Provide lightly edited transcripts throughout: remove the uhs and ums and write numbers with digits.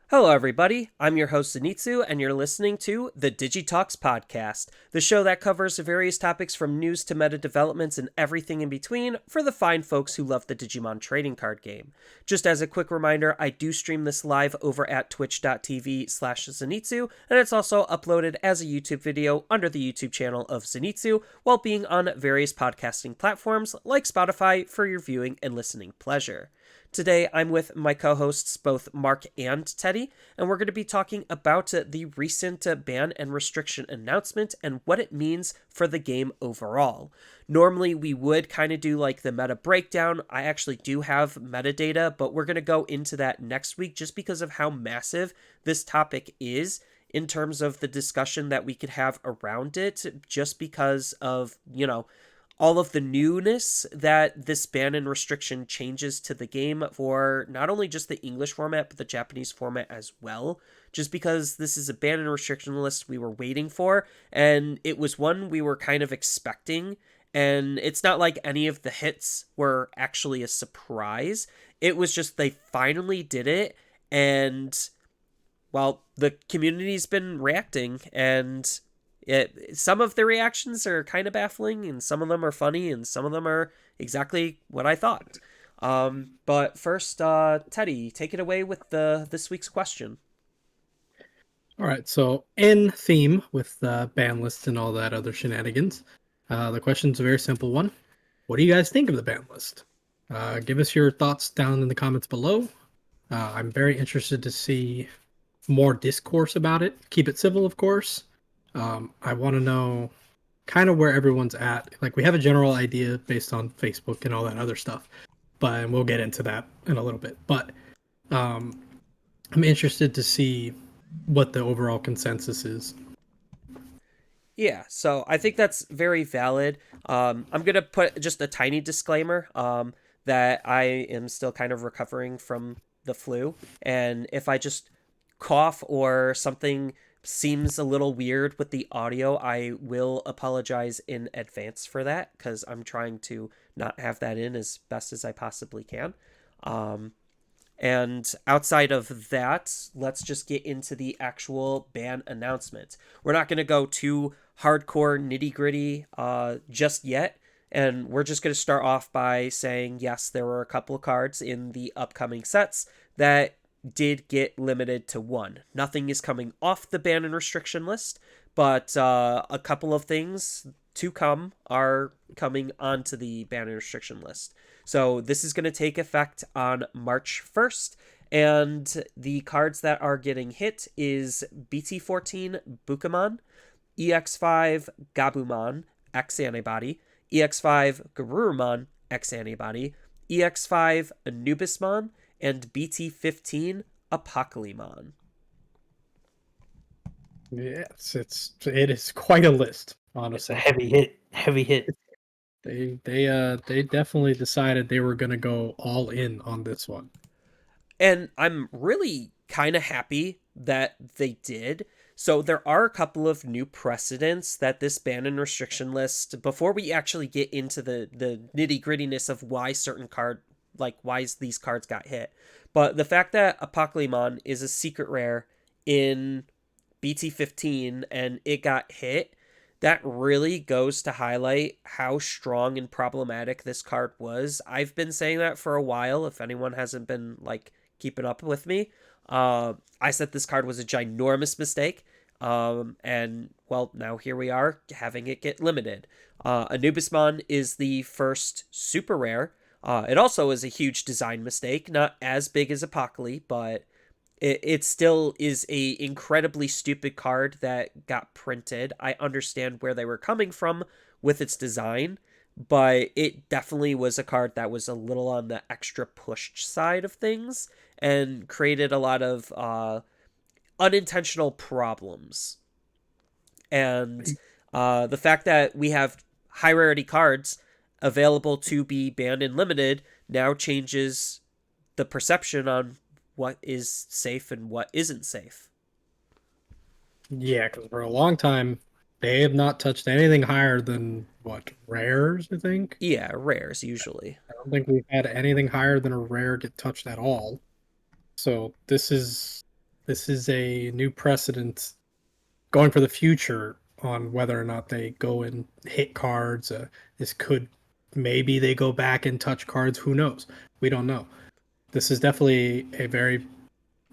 Hello, everybody. I'm your host, Zenitsu, and you're listening to the Digi Talks podcast, the show that covers various topics from news to meta developments and everything in between for the fine folks who love the Digimon trading card game. Just as a quick reminder, I do stream this live over at twitch.tv/Zenitsu, and it's also uploaded as a YouTube video under the YouTube channel of Zenitsu, while being on various podcasting platforms like Spotify for your viewing and listening pleasure. Today, I'm with my co hosts, both Mark and Teddy, and we're going to be talking about the recent ban and restriction announcement and what it means for the game overall. Normally, we would kind of do like the meta breakdown. I actually do have metadata, but we're going to go into that next week just because of how massive this topic is in terms of the discussion that we could have around it, just because of, all of the newness that this ban and restriction changes to the game for not only just the English format, but the Japanese format as well. Just because this is a ban and restriction list we were waiting for, and it was one we were kind of expecting, and it's not like any of the hits were actually a surprise. It was just they finally did it, and, well, the community's been reacting, and some of the reactions are kind of baffling, and some of them are funny, and some of them are exactly what I thought. But first, Teddy, take it away with this week's question. All right, so in theme with the ban list and all that other shenanigans, the question's a very simple one. What do you guys think of the ban list? Give us your thoughts down in the comments below. I'm very interested to see more discourse about it. Keep it civil, of course. I want to know kind of where everyone's at. Like, we have a general idea based on Facebook and all that other stuff, but we'll get into that in a little bit. But I'm interested to see what the overall consensus is. Yeah, so I think that's very valid. I'm going to put just a tiny disclaimer that I am still kind of recovering from the flu. And if I just cough or something seems a little weird with the audio, I will apologize in advance for that because I'm trying to not have that in as best as I possibly can. Um, and outside of that, let's just get into the actual ban announcement. We're not going to go too hardcore nitty gritty just yet. And we're just going to start off by saying, yes, there were a couple of cards in the upcoming sets that did get limited to one. Nothing is coming off the ban and restriction list, but a couple of things to come are coming onto the ban and restriction list. So this is going to take effect on March 1st, and the cards that are getting hit is BT14 Bukamon, EX5 Gabumon X Antibody, EX5 Garurumon X Antibody, EX5 Anubismon, and BT15 Apocalypse. Yes, it is quite a list, It's a honestly. heavy hit. Heavy hit. They definitely decided they were gonna go all in on this one. And I'm really kind of happy that they did. So there are a couple of new precedents that this ban and restriction list, before we actually get into the nitty grittiness of why certain card, like why these cards got hit. But the fact that Apocalypse is a secret rare in BT15 and it got hit, that really goes to highlight how strong and problematic this card was. I've been saying that for a while. If anyone hasn't been like keeping up with me, I said this card was a ginormous mistake. And well, now here we are having it get limited. Anubismon is the first super rare. It also is a huge design mistake, not as big as Apocalypse, but it still is a incredibly stupid card that got printed. I understand where they were coming from with its design, but it definitely was a card that was a little on the extra pushed side of things and created a lot of unintentional problems. And the fact that we have high rarity cards available to be banned and limited now changes the perception on what is safe and what isn't safe. Yeah, because for a long time they have not touched anything higher than what, rares, I think. Yeah, rares usually. I don't think we've had anything higher than a rare get touched at all. So this is this is a new precedent going for the future on whether or not they go and hit cards. This could maybe they go back and touch cards. Who knows? We don't know. This is definitely a very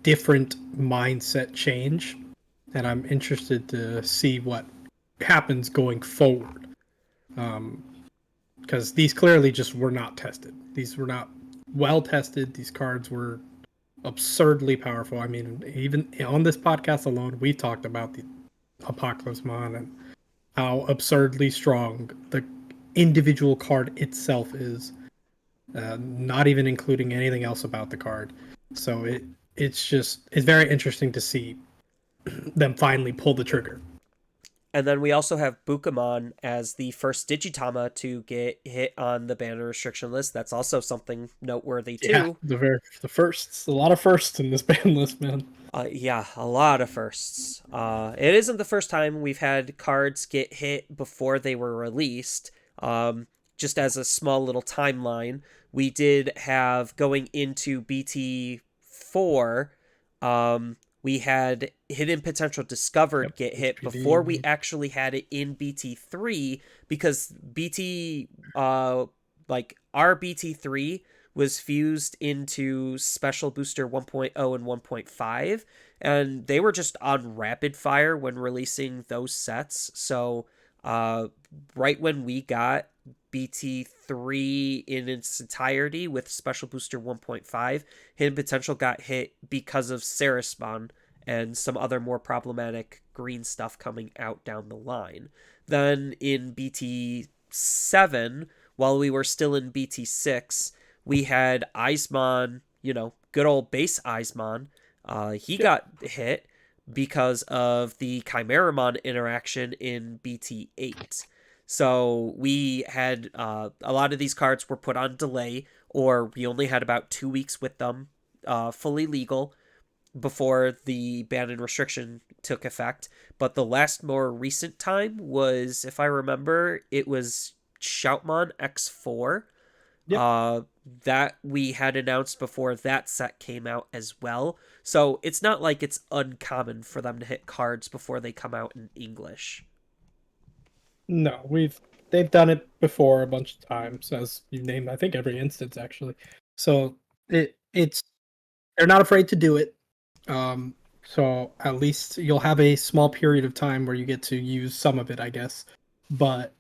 different mindset change, and I'm interested to see what happens going forward. Because these clearly just were not tested. These were not well tested. These cards were absurdly powerful. I mean, even on this podcast alone, we talked about the Apocalypse Mon and how absurdly strong the individual card itself is, not even including anything else about the card. So it's very interesting to see them finally pull the trigger. And then we also have Bukamon as the first Digitama to get hit on the banner restriction list. That's also something noteworthy too. Yeah, the firsts, a lot of firsts in this ban list, man. Yeah, a lot of firsts. It isn't the first time we've had cards get hit before they were released. Just as a small little timeline, we did have going into BT4, we had Hidden Potential Discovered get hit HPD. before we actually had it in BT3, because our BT3 was fused into Special Booster 1.0 and 1.5, and they were just on rapid fire when releasing those sets. So right when we got BT3 in its entirety with Special Booster 1.5, Hidden Potential got hit because of Sarismon and some other more problematic green stuff coming out down the line. Then in BT7, while we were still in BT6, we had Eismon, good old base Eismon. He got hit because of the Chimeramon interaction in BT8. So we had a lot of these cards were put on delay, or we only had about 2 weeks with them fully legal before the ban and restriction took effect. But the last more recent time was, if I remember, it was Shoutmon X4. Yep. That we had announced before that set came out as well. So it's not like it's uncommon for them to hit cards before they come out in English. No, they've done it before a bunch of times, as you named, I think every instance actually. So it's they're not afraid to do it. So at least you'll have a small period of time where you get to use some of it, I guess. But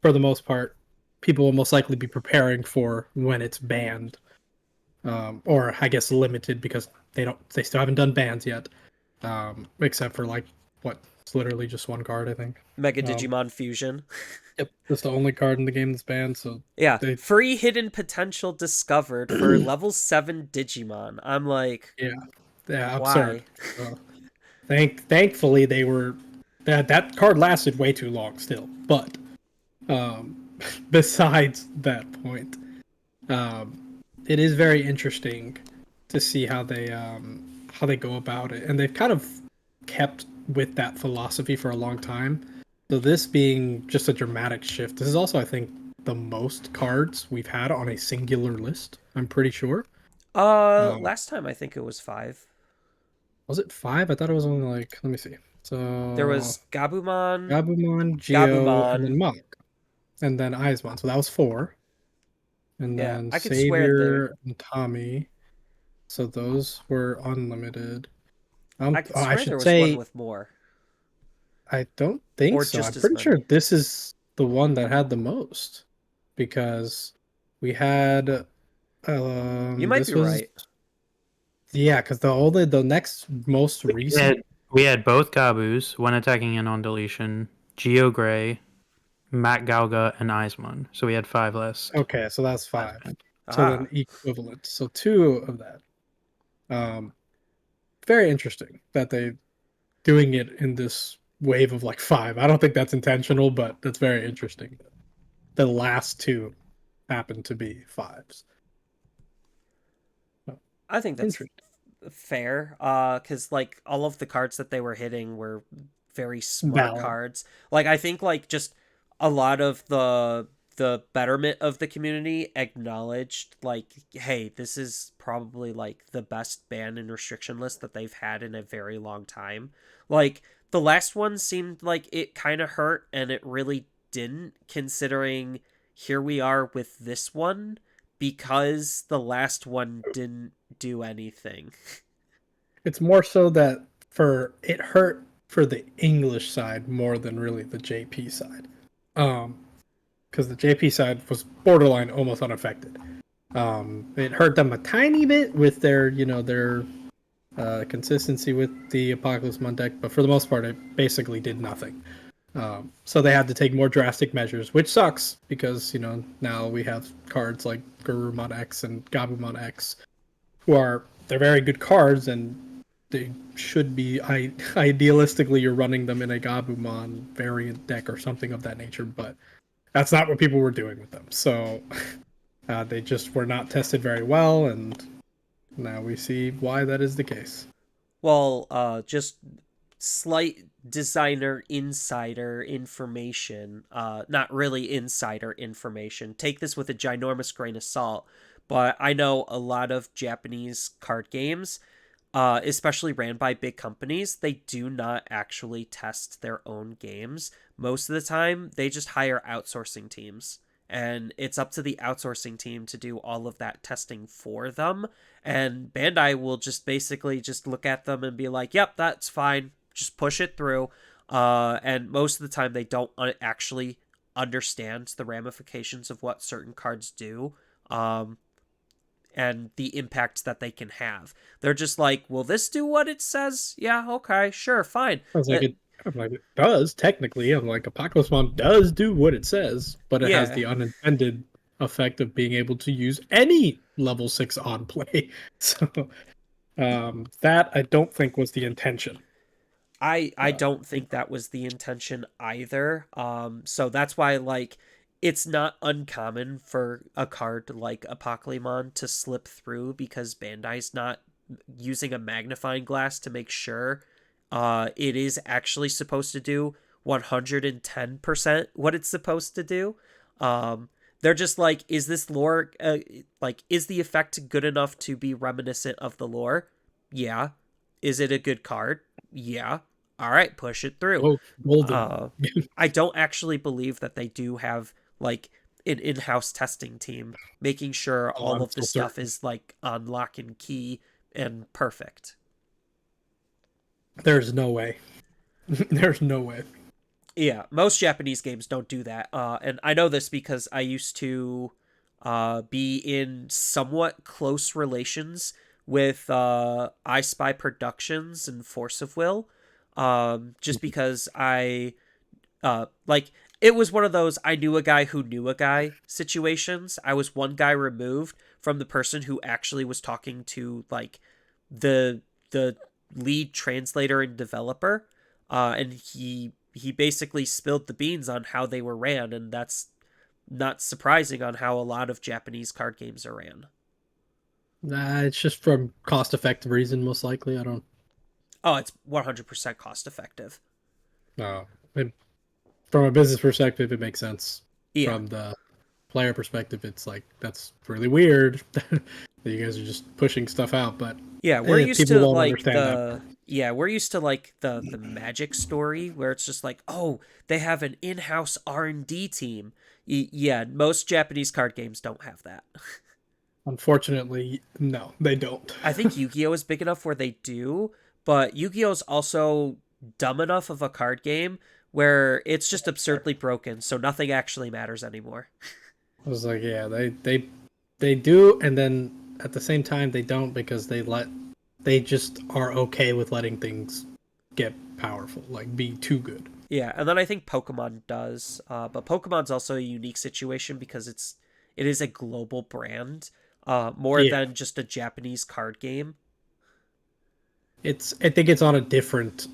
for the most part, people will most likely be preparing for when it's banned, or I guess limited, because they still haven't done bans yet, except for it's literally just one card, I think. Mega Digimon Fusion. Yep, that's the only card in the game that's banned. So yeah, free Hidden Potential discovered for level 7 Digimon. I'm like, yeah, why? Absurd. Thankfully they were that card lasted way too long still, but besides that point, it is very interesting to see how they go about it, and they've kind of kept with that philosophy for a long time. So this being just a dramatic shift, this is also, I think, the most cards we've had on a singular list. I'm pretty sure. Last time I think it was 5. Was it 5? I thought it was only let me see. So there was Gabumon, Geo, and then Mach, and then Eismon. So that was 4. And then I could swear Savior and Tommy. So those were unlimited. I could swear I should there was say, one with more. I don't think Or so. I'm just as pretty sure many. this is the one that had the most, because we had You might this be was right. because the next most recent We had both Gabus, one attacking and on deletion, Geo Gray, Matt Galga, and Eismon. So we had 5 less. Okay, so that's 5. So then equivalent. So 2 of that. Very interesting that they doing it in this wave of 5. I don't think that's intentional, but that's very interesting. The last 2 happen to be 5s. I think that's fair, because all of the cards that they were hitting were very smart cards. I think just a lot of the the betterment of the community acknowledged, like, hey, this is probably like the best ban and restriction list that they've had in a very long time. Like, the last one seemed like it kind of hurt, and it really didn't, considering here we are with this one, because the last one didn't do anything. It's more so that it hurt for the English side more than really the JP side. Because the JP side was borderline almost unaffected. It hurt them a tiny bit with their, their consistency with the Apocalypse Mon deck, but for the most part, it basically did nothing. So they had to take more drastic measures, which sucks because now we have cards like Garurumon X and Gabumon X, they're very good cards, and they should be idealistically you're running them in a Gabumon variant deck or something of that nature, but that's not what people were doing with them. So they just were not tested very well, and now we see why that is the case. Well, just slight designer insider information, not really insider information. Take this with a ginormous grain of salt, but I know a lot of Japanese card games, especially ran by big companies, they do not actually test their own games. Most of the time, they just hire outsourcing teams. And it's up to the outsourcing team to do all of that testing for them. And Bandai will just basically just look at them and be like, yep, that's fine. Just push it through. And most of the time, they don't actually understand the ramifications of what certain cards do. And the impacts that they can have. They're just like, will this do what it says? Yeah, okay, sure, fine. I'm like, it does, technically. I'm like, Apocalypse Mon does do what it says, but it has the unintended effect of being able to use any level 6 on play. So that I don't think was the intention. I don't think that was the intention either. So that's why, like, it's not uncommon for a card like Apocalypse to slip through because Bandai's not using a magnifying glass to make sure it is actually supposed to do 110% what it's supposed to do. They're just like, is this lore, is the effect good enough to be reminiscent of the lore? Yeah. Is it a good card? Yeah. All right, push it through. I don't actually believe that they do have like an in-house testing team making sure all of this stuff is like on lock and key and perfect. There's no way. There's no way. Yeah, most Japanese games don't do that. And I know this because I used to be in somewhat close relations with I Spy Productions and Force of Will. Just because I it was one of those I knew a guy who knew a guy situations. I was one guy removed from the person who actually was talking to like the lead translator and developer, and he basically spilled the beans on how they were ran, and that's not surprising on how a lot of Japanese card games are ran. It's just from cost-effective reason, most likely. I don't. Oh, it's 100% cost effective. No, from a business perspective, it makes sense. Yeah. From the player perspective, it's like that's really weird that you guys are just pushing stuff out. But yeah, we're used to like the we're used to like the Magic story where it's just like, oh, they have an in-house R&D team. Yeah, most Japanese card games don't have that. Unfortunately, no, they don't. I think Yu-Gi-Oh is big enough where they do, but Yu-Gi-Oh's also dumb enough of a card game where it's just absurdly broken, so nothing actually matters anymore. I was like, yeah, they do, and then at the same time they don't because they just are okay with letting things get powerful, like be too good. Yeah, and then I think Pokemon does, but Pokemon's also a unique situation because it is a global brand, more than just a Japanese card game. I think it's on a different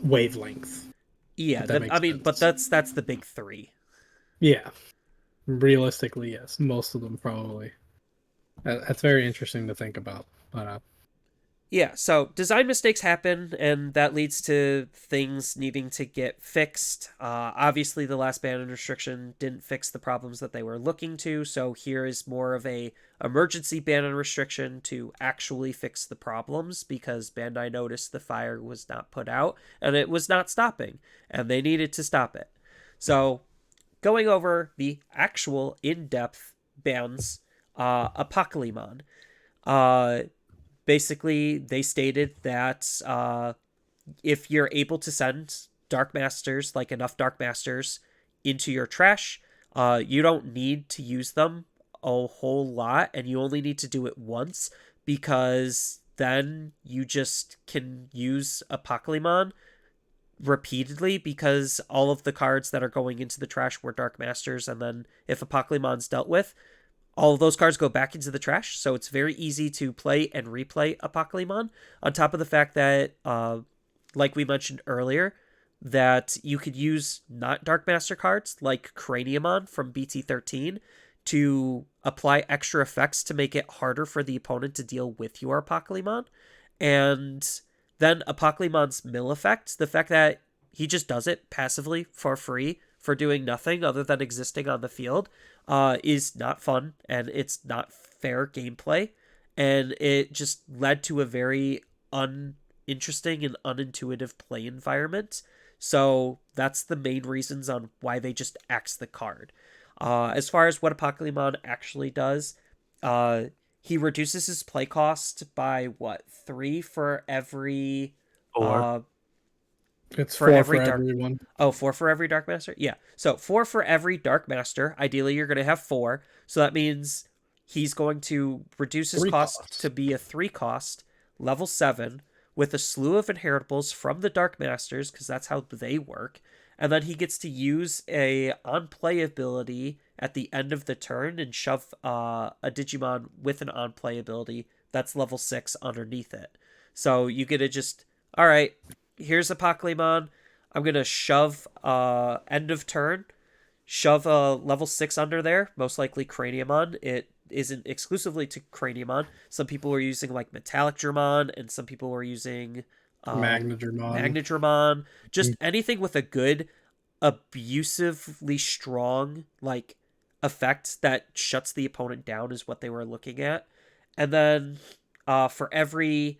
wavelength. Yeah, but that's the big three. Yeah, realistically, yes, most of them probably. That's very interesting to think about. But Yeah, so design mistakes happen, and that leads to things needing to get fixed. Obviously, the last ban and restriction didn't fix the problems that they were looking to, so here is more of a emergency ban and restriction to actually fix the problems, because Bandai noticed the fire was not put out, and it was not stopping, and they needed to stop it. So, going over the actual in-depth bans, Apocalypse. Uh, Basically, they stated that if you're able to send Dark Masters, like enough Dark Masters, into your trash, you don't need to use them a whole lot, and you only need to do it once, because then you just can use Apocalypse repeatedly, because all of the cards that are going into the trash were Dark Masters, and then if Apocalypse dealt with, all of those cards go back into the trash, so it's very easy to play and replay Apocalypse. On top of the fact that, like we mentioned earlier, that you could use not Dark Master cards like Craniumon from BT13 to apply extra effects to make it harder for the opponent to deal with your Apocalypse. And then Apocalypse's mill effect, the fact that he just does it passively for free for doing nothing other than existing on the field, is not fun, and it's not fair gameplay, and it just led to a very uninteresting and unintuitive play environment. So that's the main reasons on why they just axed the card. As far as what Apocalypse actually does, he reduces his play cost by what, 3 for every 4. It's for 4 every for dark everyone. Oh, 4 for every Dark Master? Yeah. So 4 for every Dark Master. Ideally, you're going to have 4. So that means he's going to reduce his 3 cost costs. to be a 3 cost, level 7, with a slew of inheritables from the Dark Masters, because that's how they work. And then he gets to use a on-play ability at the end of the turn and shove a Digimon with an on-play ability that's level 6 underneath it. So you get to just, all right, here's Apocalypse. I'm going to shove end of turn, shove a level 6 under there, most likely Craniumon. It isn't exclusively to Craniumon. Some people were using like Metallic Dramon, and some people were using Magnadramon. Just anything with a good, abusively strong like effect that shuts the opponent down is what they were looking at. And then for every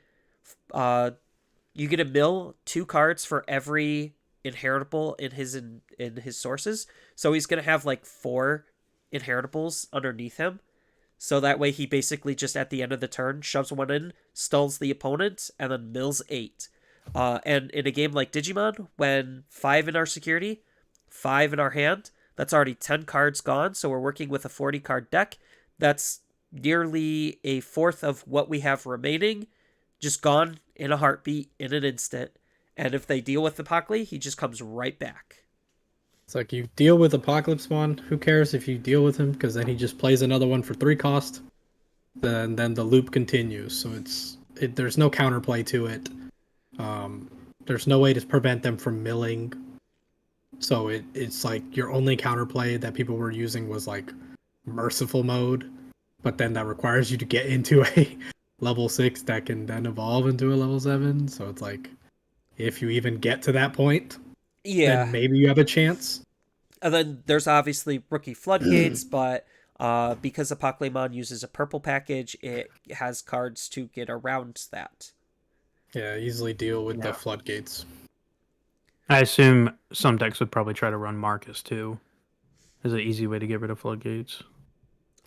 you get to mill 2 cards for every inheritable in his sources. So he's gonna have like 4 inheritables underneath him. So that way he basically just at the end of the turn shoves one in, stalls the opponent, and then mills 8. And in a game like Digimon, when 5 in our security, 5 in our hand, that's already 10 cards gone. So we're working with a 40 card deck. That's nearly a fourth of what we have remaining, just gone in a heartbeat, in an instant. And if they deal with Apocalypse, he just comes right back. It's like you deal with Apocalypse one. Who cares if you deal with him? Because then he just plays another one for 3 cost. Then the loop continues. So there's no counterplay to it. There's no way to prevent them from milling. So it's like your only counterplay that people were using was like merciful mode, but then that requires you to get into a level 6 that can then evolve into a level 7. So it's like, if you even get to that point, Yeah. then maybe you have a chance. And then there's obviously Rookie Floodgates, but because Apocalypse uses a purple package, it has cards to get around that. Yeah, easily deal with the floodgates. I assume some decks would probably try to run Marcus too. As an easy way to get rid of floodgates.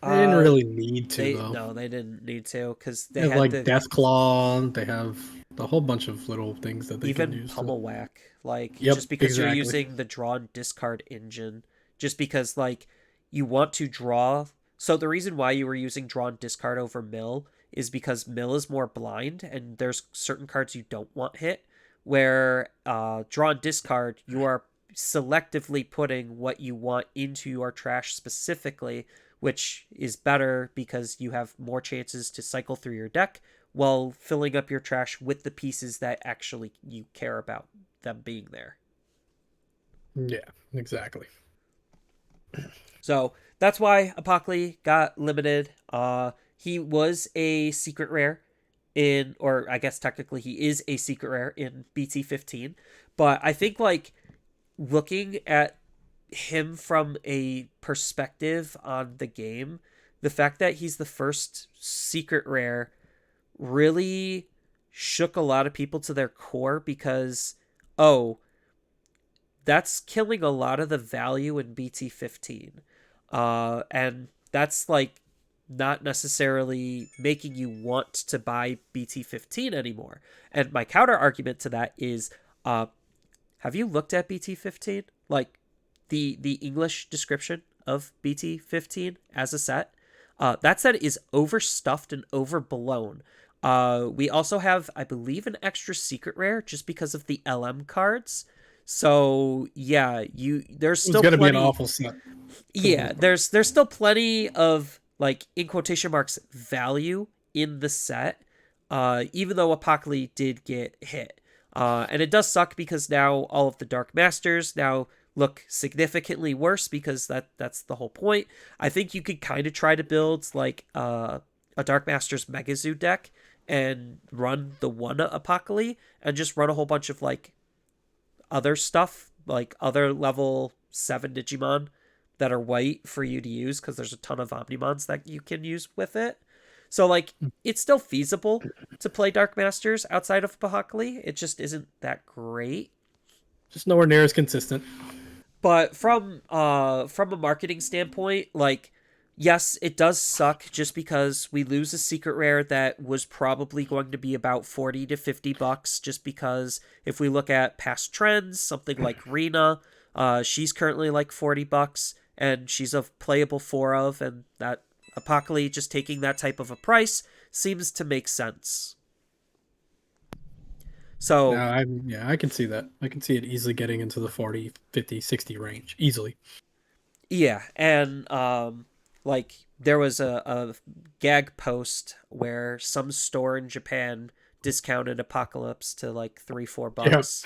They didn't really need to, though. No, they didn't need to, because they have had like the Deathclaw. They have a whole bunch of little things that they can even use. pummel whack, like Yep, just because exactly. you're using the draw and discard engine, just because like you want to draw. So the reason why you were using draw and discard over mill is because mill is more blind, and there's certain cards you don't want hit. Where draw and discard, you are selectively putting what you want into your trash specifically, which is better because you have more chances to cycle through your deck while filling up your trash with the pieces that actually you care about them being there. Yeah, exactly. So that's why Apocalypse got limited. He was a secret rare or I guess technically he is a secret rare in BT15. But I think like looking at him from a perspective on the game, the fact that he's the first secret rare really shook a lot of people to their core because, oh, that's killing a lot of the value in BT15. And that's like not necessarily making you want to buy BT15 anymore. And my counter argument to that is, have you looked at BT15? Like the English description of BT15 as a set? That set is overstuffed and overblown. We also have, I believe, an extra secret rare just because of the LM cards. So yeah, there's still It's gonna plenty. be an awful set. Yeah, there's still plenty of like in quotation marks value in the set, even though Apocalypse did get hit. And it does suck because now all of the Dark Masters now look significantly worse because that's the whole point. I think you could kind of try to build like a Dark Masters Mega Zoo deck and run the one Apocalypse and just run a whole bunch of like other stuff, like other level 7 Digimon that are white for you to use because there's a ton of Omnimons that you can use with it. So like it's still feasible to play Dark Masters outside of Apocalypse. It just isn't that great. Just nowhere near as consistent. But from a marketing standpoint, like yes, it does suck just because we lose a secret rare that was probably going to be about 40 to 50 bucks just because if we look at past trends, something like Rena, she's currently like 40 bucks and she's a playable 4 of, and that Apocalypse just taking that type of a price seems to make sense. So I can see that. I can see it easily getting into the 40, 50, 60 range easily. yeah, and like there was a gag post where some store in Japan discounted Apocalypse to like $3-4.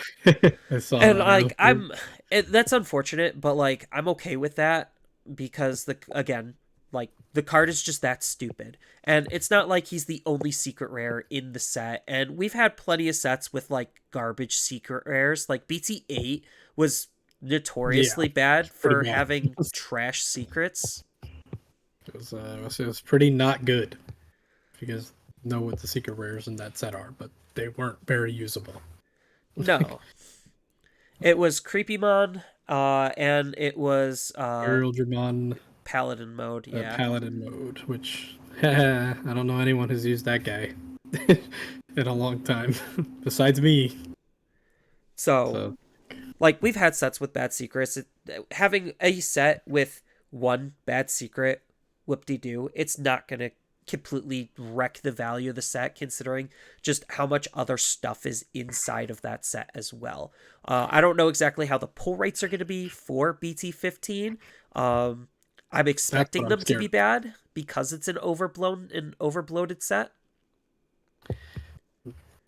I saw And that. like that's unfortunate, but like I'm okay with that because the card is just that stupid. And it's not like he's the only secret rare in the set. And we've had plenty of sets with like garbage secret rares. Like BT8 was notoriously bad for bad. having trash secrets. It was pretty not good. If you guys know what the secret rares in that set are, but they weren't very usable. No. It was Creepymon, and it was Aerial Dramon, Paladin mode, yeah. Paladin mode, which I don't know anyone who's used that guy in a long time, besides me. So, like, we've had sets with bad secrets. Having a set with one bad secret, whoop-de-doo, it's not going to completely wreck the value of the set, considering just how much other stuff is inside of that set as well. I don't know exactly how the pull rates are going to be for BT15. I'm expecting them to be bad because it's an overblown and overbloated set.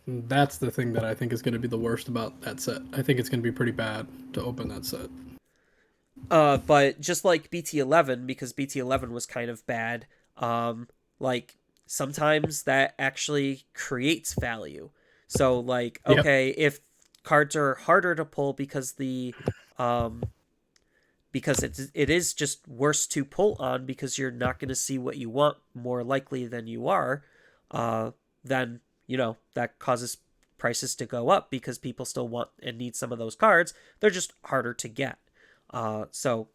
That's the thing that I think is going to be the worst about that set. I think it's going to be pretty bad to open that set. But just like BT11, because BT11 was kind of bad, like sometimes that actually creates value. So like, okay, if cards are harder to pull because because it is just worse to pull on because you're not going to see what you want more likely than you are, then that causes prices to go up because people still want and need some of those cards. They're just harder to get. So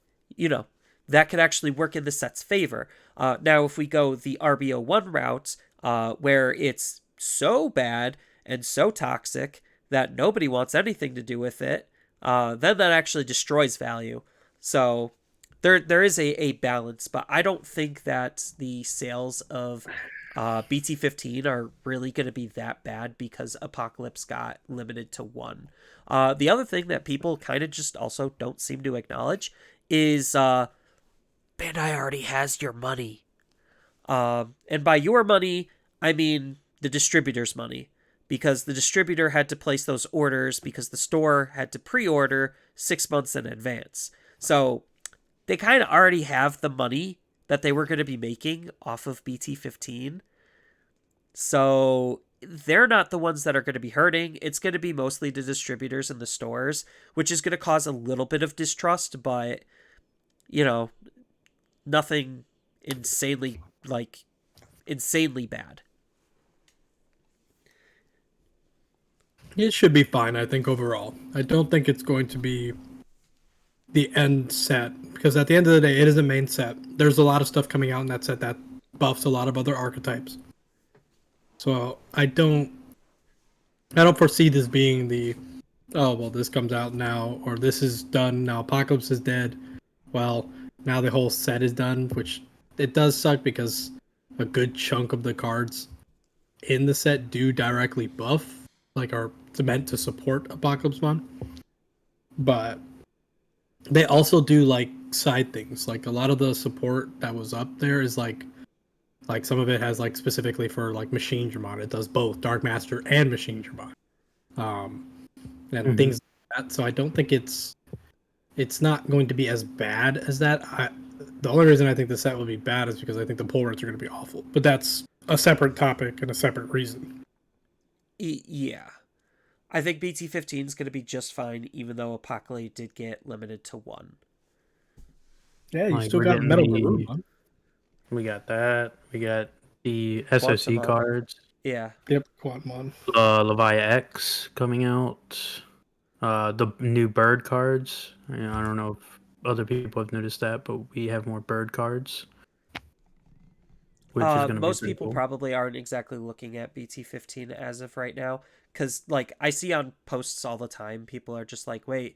that could actually work in the set's favor. Now, if we go the RBO1 route, where it's so bad and so toxic that nobody wants anything to do with it, then that actually destroys value. So there is a balance, but I don't think that the sales of BT15 are really going to be that bad because Apocalypse got limited to 1. The other thing that people kind of just also don't seem to acknowledge is Bandai already has your money. And by your money, I mean the distributor's money, because the distributor had to place those orders because the store had to pre-order 6 months in advance. So they kind of already have the money that they were going to be making off of BT15. So they're not the ones that are going to be hurting. It's going to be mostly the distributors and the stores, which is going to cause a little bit of distrust, but, nothing insanely, insanely bad. It should be fine, I think, overall. I don't think it's going to be the end set, because at the end of the day, it is a main set. There's a lot of stuff coming out in that set that buffs a lot of other archetypes. So I don't foresee this being the, oh, well, this comes out now, or this is done, now Apocalypse is dead. Well, now the whole set is done, which it does suck because a good chunk of the cards in the set do directly buff, like are meant to support Apocalypse Mon. But they also do like side things. Like a lot of the support that was up there is like some of it has like specifically for like Machine Dramon. It does both Dark Master and Machine Dramon. And things like that. So I don't think it's not going to be as bad as that. The only reason I think the set will be bad is because I think the pull rates are going to be awful. But that's a separate topic and a separate reason. Yeah. I think BT15 is going to be just fine, even though Apocalypse did get limited to 1. Yeah, you still got Metal Guru. We got that. We got the SOC Quantumon. cards. Yeah. Yep, Quantumon. Leviathan X coming out. The new bird cards. I don't know if other people have noticed that, but we have more bird cards. Which is going to be most people cool. probably aren't exactly looking at BT15 as of right now, because like I see on posts all the time, people are just like, wait,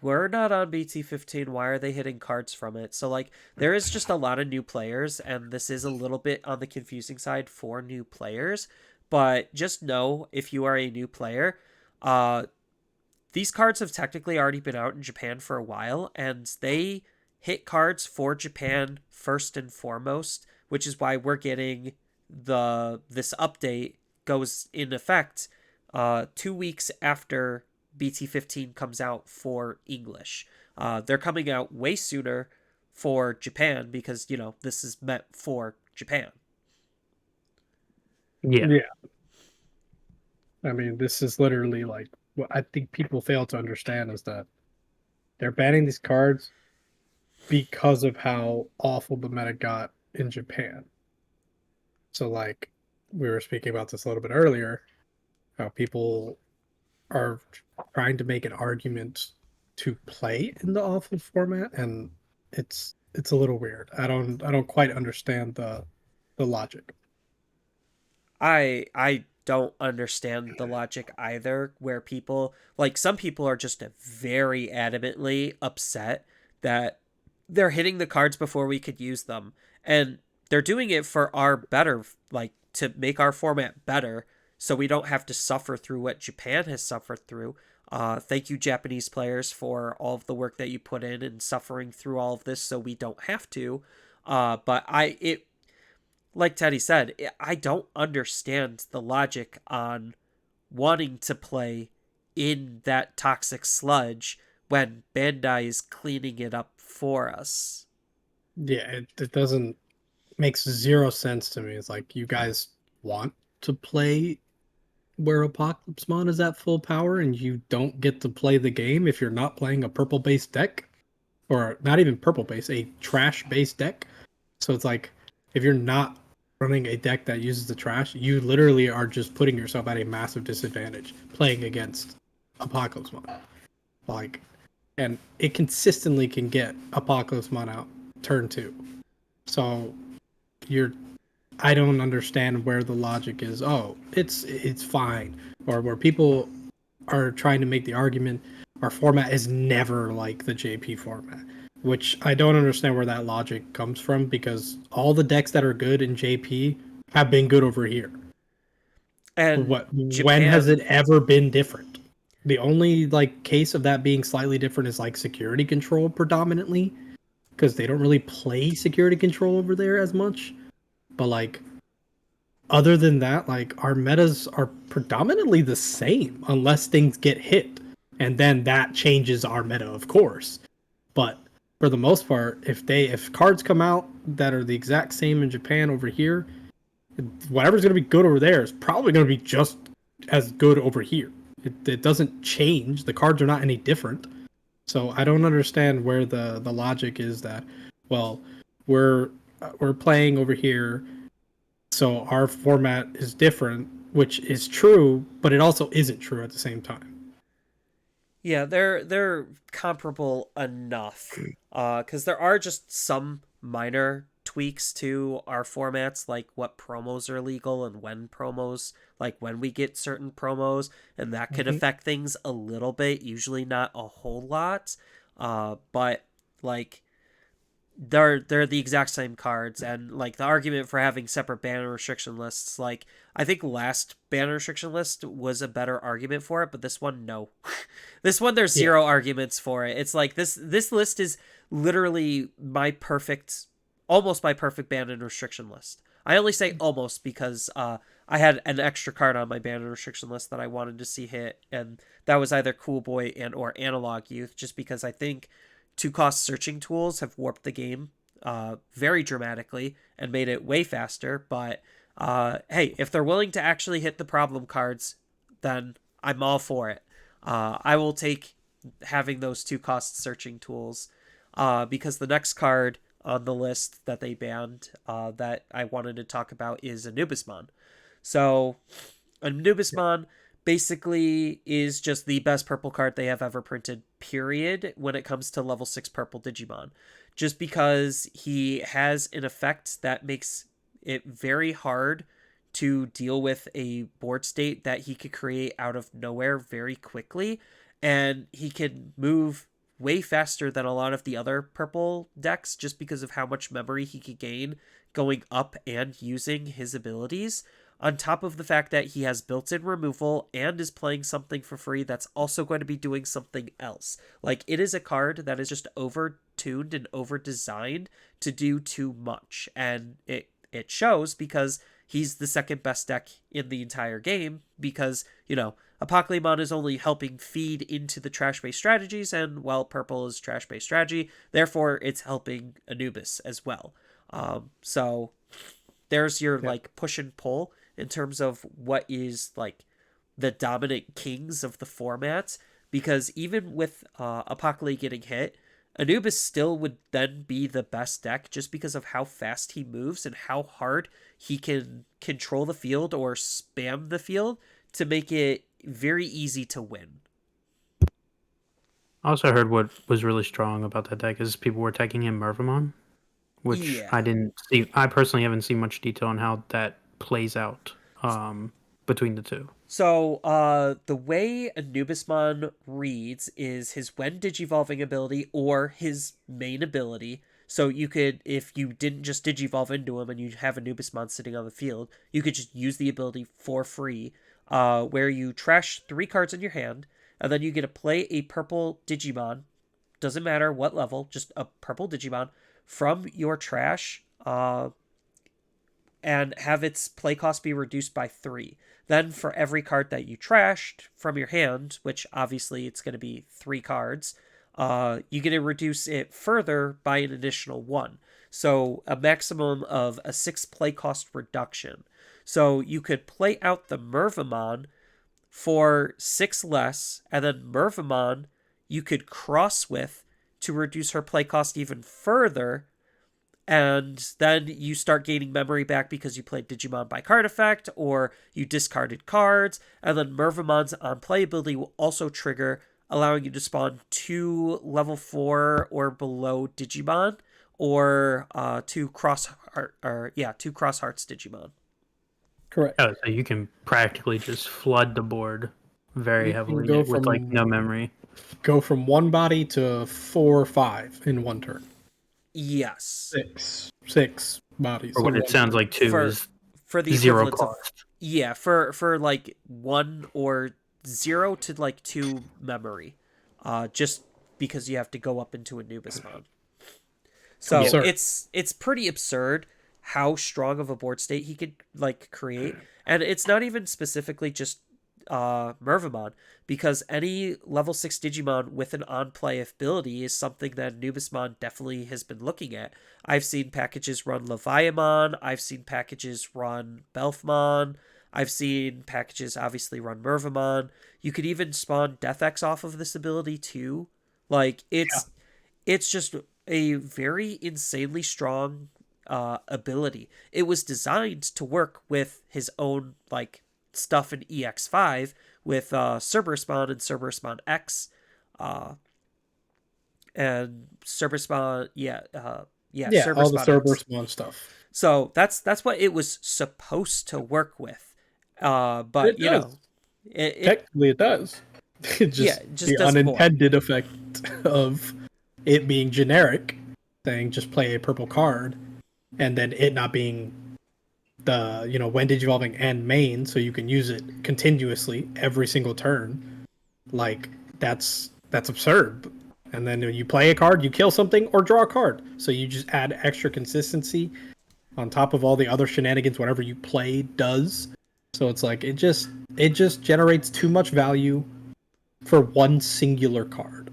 we're not on BT15, why are they hitting cards from it? So like there is just a lot of new players, and this is a little bit on the confusing side for new players, but just know if you are a new player, these cards have technically already been out in Japan for a while, and they hit cards for Japan first and foremost, which is why we're getting this update goes in effect 2 weeks after BT15 comes out for English. They're coming out way sooner for Japan because, this is meant for Japan. Yeah. I mean, this is literally like what I think people fail to understand is that they're banning these cards because of how awful the meta got in Japan. So, like, we were speaking about this a little bit earlier, how people are trying to make an argument to play in the awful format, and it's a little weird. I don't quite understand the logic. I don't understand the logic either, where people, like, some people are just very adamantly upset that they're hitting the cards before we could use them, and they're doing it for our better, like, to make our format better so we don't have to suffer through what Japan has suffered through. Thank you, Japanese players, for all of the work that you put in and suffering through all of this so we don't have to. But like Teddy said, I don't understand the logic on wanting to play in that toxic sludge when Bandai is cleaning it up for us. Yeah, it doesn't makes zero sense to me. It's like you guys want to play where Apocalypse Mon is at full power, and you don't get to play the game if you're not playing a purple based deck, or not even purple based, a trash based deck. So it's like if you're not running a deck that uses the trash, you literally are just putting yourself at a massive disadvantage playing against Apocalypse Mon. Like, and it consistently can get Apocalypse Mon out turn 2. So I don't understand where the logic is. Oh, it's fine, or where people are trying to make the argument our format is never like the JP format, which I don't understand where that logic comes from, because all the decks that are good in JP have been good over here. And when has it ever been different? The only like case of that being slightly different is like security control predominantly, because they don't really play security control over there as much. But like, other than that, like our metas are predominantly the same unless things get hit, and then that changes our meta, of course. But for the most part, if cards come out that are the exact same in Japan over here, Whatever's going to be good over there is probably going to be just as good over here. It doesn't change. The cards are not any different. So I don't understand where the logic is that, well, we're playing over here, so our format is different, which is true, but it also isn't true at the same time. Yeah, they're comparable enough, because there are just some minor tweaks to our formats, like what promos are legal and when promos, like when we get certain promos, and that could Mhm. affect things a little bit. Usually not a whole lot, but like they're the exact same cards, and like the argument for having separate banner restriction lists, like I think last banner restriction list was a better argument for it, but this one, no. This one, there's Yeah. zero arguments for it. It's like this list is literally my perfect, almost my perfect ban and restriction list. I only say almost because I had an extra card on my ban and restriction list that I wanted to see hit, and that was either Cool Boy and or Analog Youth, just because I think two cost searching tools have warped the game very dramatically and made it way faster. But hey, if they're willing to actually hit the problem cards, then I'm all for it. I will take having those two cost searching tools, because the next card on the list that they banned, that I wanted to talk about, is Anubismon. So Anubismon basically is just the best purple card they have ever printed, period, when it comes to level 6 purple Digimon. Just because he has an effect that makes it very hard to deal with a board state that he could create out of nowhere very quickly, and he can move way faster than a lot of the other purple decks just because of how much memory he could gain going up and using his abilities, on top of the fact that he has built-in removal and is playing something for free that's also going to be doing something else. Like, it is a card that is just over-tuned and over-designed to do too much, and it shows because he's the second best deck in the entire game, because, you know, Apocalypse is only helping feed into the trash-based strategies, and, well, purple is trash-based strategy, therefore it's helping Anubis as well. So there's your, Yeah. like, push and pull in terms of what is, like, the dominant kings of the format, because even with Apocalypse getting hit, Anubis still would then be the best deck just because of how fast he moves and how hard he can control the field or spam the field to make it very easy to win. I also heard what was really strong about that deck is people were tagging him Mervamon, which I Yeah. didn't see. I personally haven't seen much detail on how that plays out between the two. So, the way Anubismon reads is his when digivolving ability or his main ability. So you could, if you didn't just digivolve into him and you have Anubismon sitting on the field, you could just use the ability for free, where you trash 3 cards in your hand, and then you get to play a purple Digimon, doesn't matter what level, just a purple Digimon, from your trash, and have its play cost be reduced by 3. Then for every card that you trashed from your hand, which obviously it's going to be 3 cards, you get to reduce it further by an additional 1. So a maximum of a 6 play cost reduction. So you could play out the Mervamon for 6 less, and then Mervamon you could cross with to reduce her play cost even further, and then you start gaining memory back because you played Digimon by card effect or you discarded cards, and then Mervamon's on play ability will also trigger, allowing you to spawn 2 level 4 or below Digimon, or 2 cross heart, or yeah, 2 cross hearts Digimon. Correct. Oh, so you can practically just flood the board very You can heavily go with like from no memory. 1 body to 4 or 5 in one turn. Yes. Six bodies Or in what it one sounds turn. like too For is for the zero equivalent of, cost. yeah, for like 1 or 0 to like 2 memory, just because you have to go up into Anubismon. So Absurd. it's pretty absurd how strong of a board state he could like create, and it's not even specifically just Mervamon, because any level 6 Digimon with an on-play ability is something that Anubismon definitely has been looking at. I've seen packages run Leviamon, I've seen packages run Belfmon, I've seen packages obviously run Mervamon. You could even spawn Death X off of this ability too. Like, it's just a very insanely strong ability. It was designed to work with his own like stuff in EX5 with Cerberusmon and Cerberusmon X, and Cerberusmon, Yeah, all the Cerberusmon X. Cerberus stuff. So that's what it was supposed to work with. But It you does. know, it Technically, it does. It's just it just the does more. unintended effect of it being generic, saying just play a purple card, and then it not being the when digivolving and main, so you can use it continuously every single turn. Like that's absurd. And then when you play a card, you kill something or draw a card. So you just add extra consistency on top of all the other shenanigans whatever you play does. So it's like it just generates too much value for one singular card.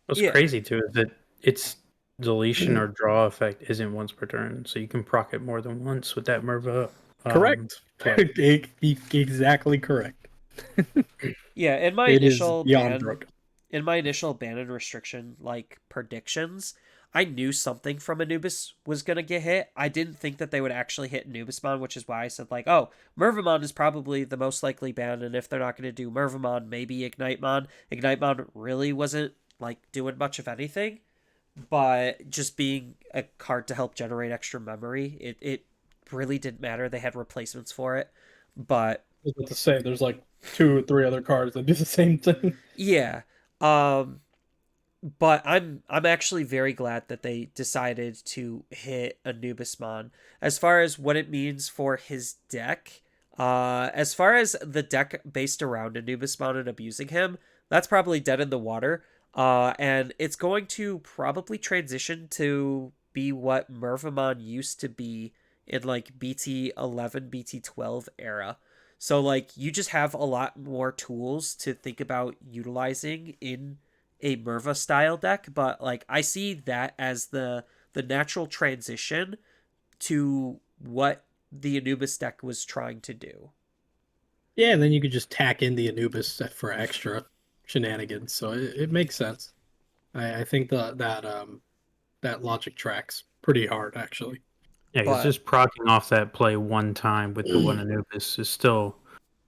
What's Yeah. crazy too is that its deletion or draw effect isn't once per turn, so you can proc it more than once with that Merva. Correct. play. Exactly correct. Yeah, It is beyond broken. in my initial ban and restriction like predictions, I knew something from Anubis was gonna get hit. I didn't think that they would actually hit Anubismon, which is why I said like, oh, Mervamon is probably the most likely ban, and if they're not gonna do Mervamon, maybe Ignitemon. Ignitemon really wasn't like doing much of anything, but just being a card to help generate extra memory, it really didn't matter. They had replacements for it, but I was about to say there's like 2 or 3 other cards that do the same thing. yeah. Um, but I'm actually very glad that they decided to hit Anubismon. As far as what it means for his deck, as far as the deck based around Anubismon and abusing him, that's probably dead in the water. And it's going to probably transition to be what Mervamon used to be in like BT11, BT12 era. So like you just have a lot more tools to think about utilizing in a Merva style deck, but like I see that as the natural transition to what the Anubis deck was trying to do. Yeah, and then you could just tack in the Anubis for extra shenanigans. So it makes sense. I think that logic tracks pretty hard actually. Yeah, because But just procking off that play one time with the one Anubis is still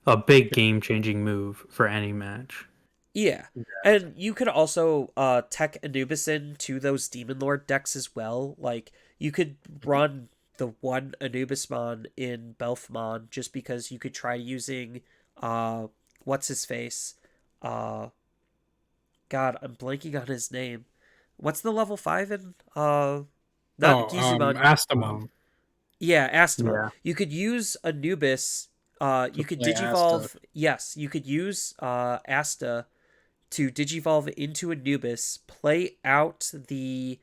a big game-changing move for any match. yeah. And you could also tech Anubis into those Demon Lord decks as well. Like you could run the one Anubismon in Belfmon just because you could try using what's his face? Uh God, I'm blanking on his name. What's the level 5 in not Gizumon. Astamon Yeah, Astamon. Yeah. You could use Anubis. to You could play Asta. digivolve. Yes, you could use Asta to digivolve into Anubis, play out the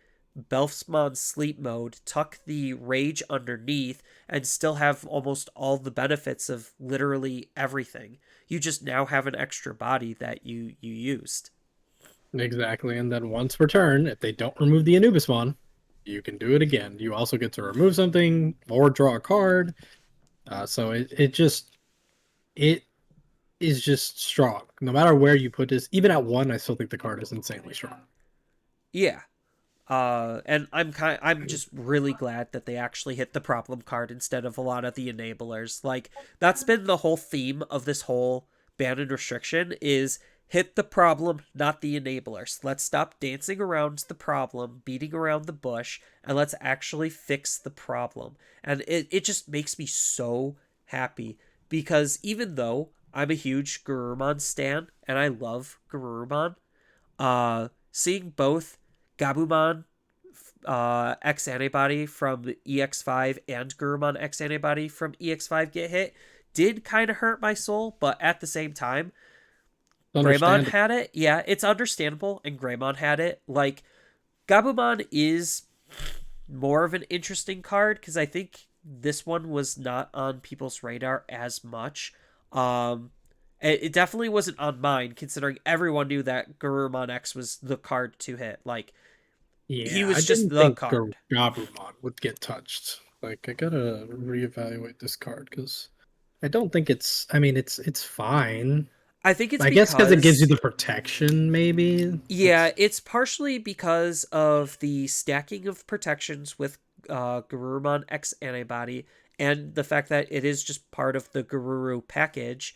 Belfsmon sleep mode, tuck the rage underneath, and still have almost all the benefits of literally everything. You just now have an extra body that you used. Exactly, and then once per turn, if they don't remove the Anubismon, you can do it again. You also get to remove something or draw a card. So it is just strong. No matter where you put this, even at 1, I still think the card is insanely strong. Yeah. And I'm just really glad that they actually hit the problem card instead of a lot of the enablers. Like that's been the whole theme of this whole ban and restriction is hit the problem, not the enablers. Let's stop dancing around the problem, beating around the bush, and let's actually fix the problem. And it just makes me so happy because even though I'm a huge Garurumon stan and I love Garurumon, seeing both Gabumon X antibody from EX5 and Gurumon X antibody from EX5 get hit did kind of hurt my soul, but at the same time, Greymon had it. Yeah, it's understandable, and Greymon had it. Like, Gabumon is more of an interesting card because I think this one was not on people's radar as much. It definitely wasn't on mine, considering everyone knew that Garurumon X was the card to hit. Like, he Yeah, I was just didn't the think card. Gabumon would get touched. Like, I gotta reevaluate this card because I don't think it's. I mean, it's fine. I think it's I guess because it gives you because, the protection, maybe. yeah, it's partially because of the stacking of protections with Garurumon X antibody, and the fact that it is just part of the Garuru package,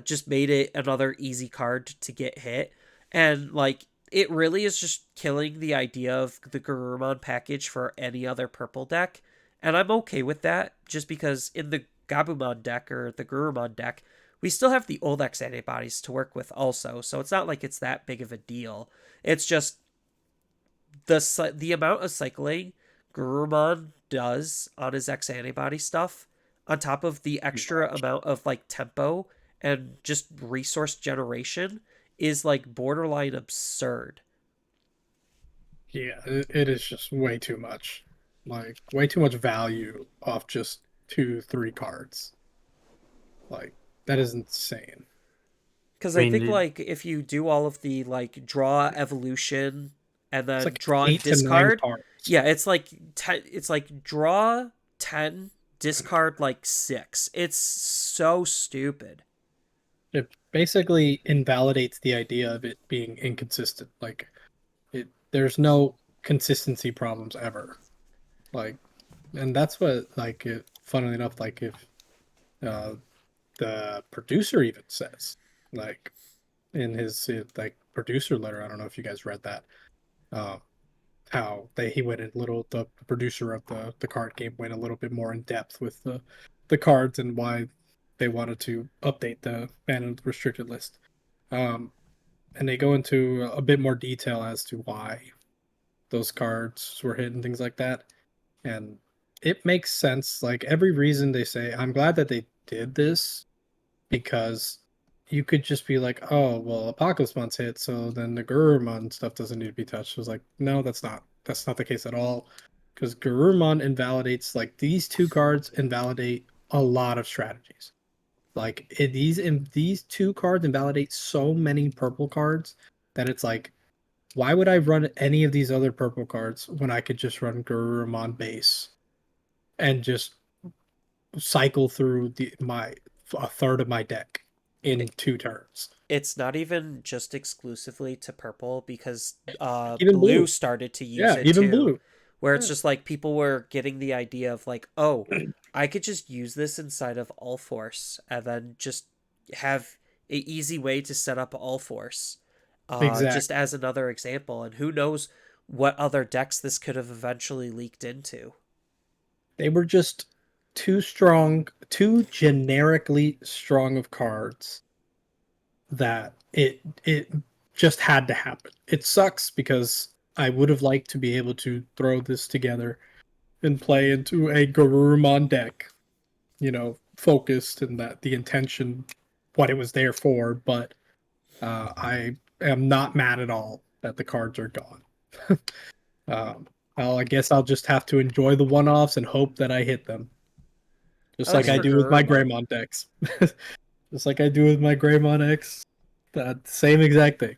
just made it another easy card to get hit. And, like, it really is just killing the idea of the Garurumon package for any other purple deck. And I'm okay with that, just because in the Gabumon deck or the Garurumon deck, we still have the old X antibodies to work with also, so it's not like it's that big of a deal. It's just the amount of cycling Gurumon does on his X antibody stuff, on top of the extra amount of like tempo and just resource generation, is like borderline absurd. Yeah, it is just way too much. Like, way too much value off just 2, 3 cards. Like, that is insane. Because I I mean, think like if you do all of the like draw evolution and It's then like draw and 8 to 9 discard, cards. yeah, it's like it's like draw 10, discard like 6. It's so stupid. It basically invalidates the idea of it being inconsistent. Like, there's no consistency problems ever. Like, and that's what, like, funnily enough, like, if uh the producer even says, like, in his like producer letter, I don't know if you guys read that, um how he went a little, the producer of the card game went a little bit more in depth with the cards and why they wanted to update the ban and restricted list. um and they go into a bit more detail as to why those cards were hit and things like that. And it makes sense. Like, every reason they say, I'm glad that they did this, because you could just be like, oh, well, Apocalypse Month's hit, so then the Gurumon stuff doesn't need to be touched. It was like, no, that's not the case at all. Because Gurumon invalidates, like, these 2 cards invalidate a lot of strategies. Like, these 2 cards invalidate so many purple cards that it's like, why would I run any of these other purple cards when I could just run Gurumon base and just cycle through a third of my deck in 2 turns? It's not even just exclusively to purple, because Even blue blue. started to use Yeah, it even too, blue. where it's Yeah. just like people were getting the idea of like, oh, I could just use this inside of all force and then just have a easy way to set up all force, just Exactly. as another example. And who knows what other decks this could have eventually leaked into. They were just too strong, too generically strong of cards, that it just had to happen. It sucks because I would have liked to be able to throw this together and play into a Garurumon deck, focused, and that the intention, what it was there for. But I am not mad at all that the cards are gone. um, I guess I'll just have to enjoy the one-offs and hope that I hit them, At just like least I for do with my Garurumon. Greymon decks. Just like I do with my Greymon X. That same exact thing.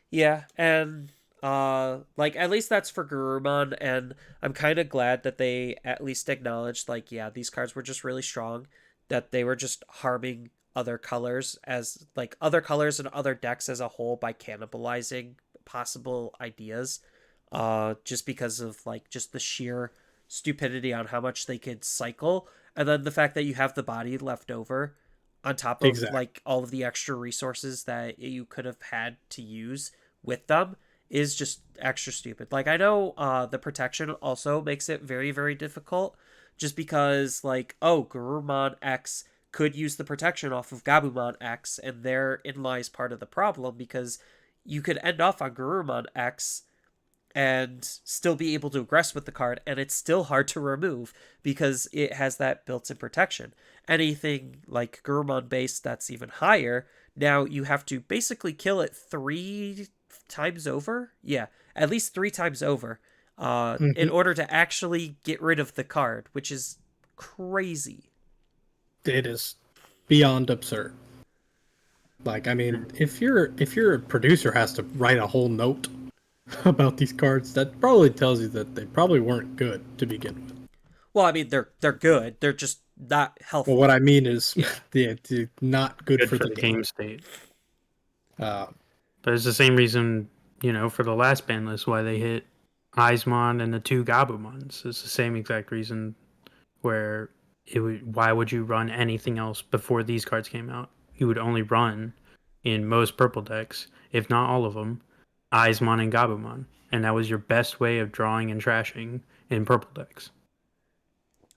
Yeah, and like at least that's for Garurumon, and I'm kind of glad that they at least acknowledged like, yeah, these cards were just really strong, that they were just harming other colors, as like other colors and other decks as a whole, by cannibalizing possible ideas, just because of like just the sheer stupidity on how much they could cycle, and then the fact that you have the body left over on top of Exactly. like all of the extra resources that you could have had to use with them is just extra stupid. Like, I know the protection also makes it very, very difficult, just because like, oh, Garurumon X could use the protection off of Gabumon X, and therein lies part of the problem, because you could end off on Garurumon X and still be able to aggress with the card, and it's still hard to remove because it has that built-in protection. Anything like Gurumon base that's even higher, now you have to basically kill it 3 times over. Yeah, at least 3 times over, in Hmm. order to actually get rid of the card, which is crazy. It is beyond absurd. Like, I mean, if your producer has to write a whole note about these cards, that probably tells you that they probably weren't good to begin with. Well, I mean, they're good. They're just not Well, what healthy. I mean is, Yeah. they're not good Good for for the the game. game state. Uh, But it's the same reason, for the last ban list why they hit Eismon and the two Gabumons. It's the same exact reason where why would you run anything else before these cards came out? You would only run in most purple decks, if not all of them, Eismon and Gabumon. And that was your best way of drawing and trashing in purple decks.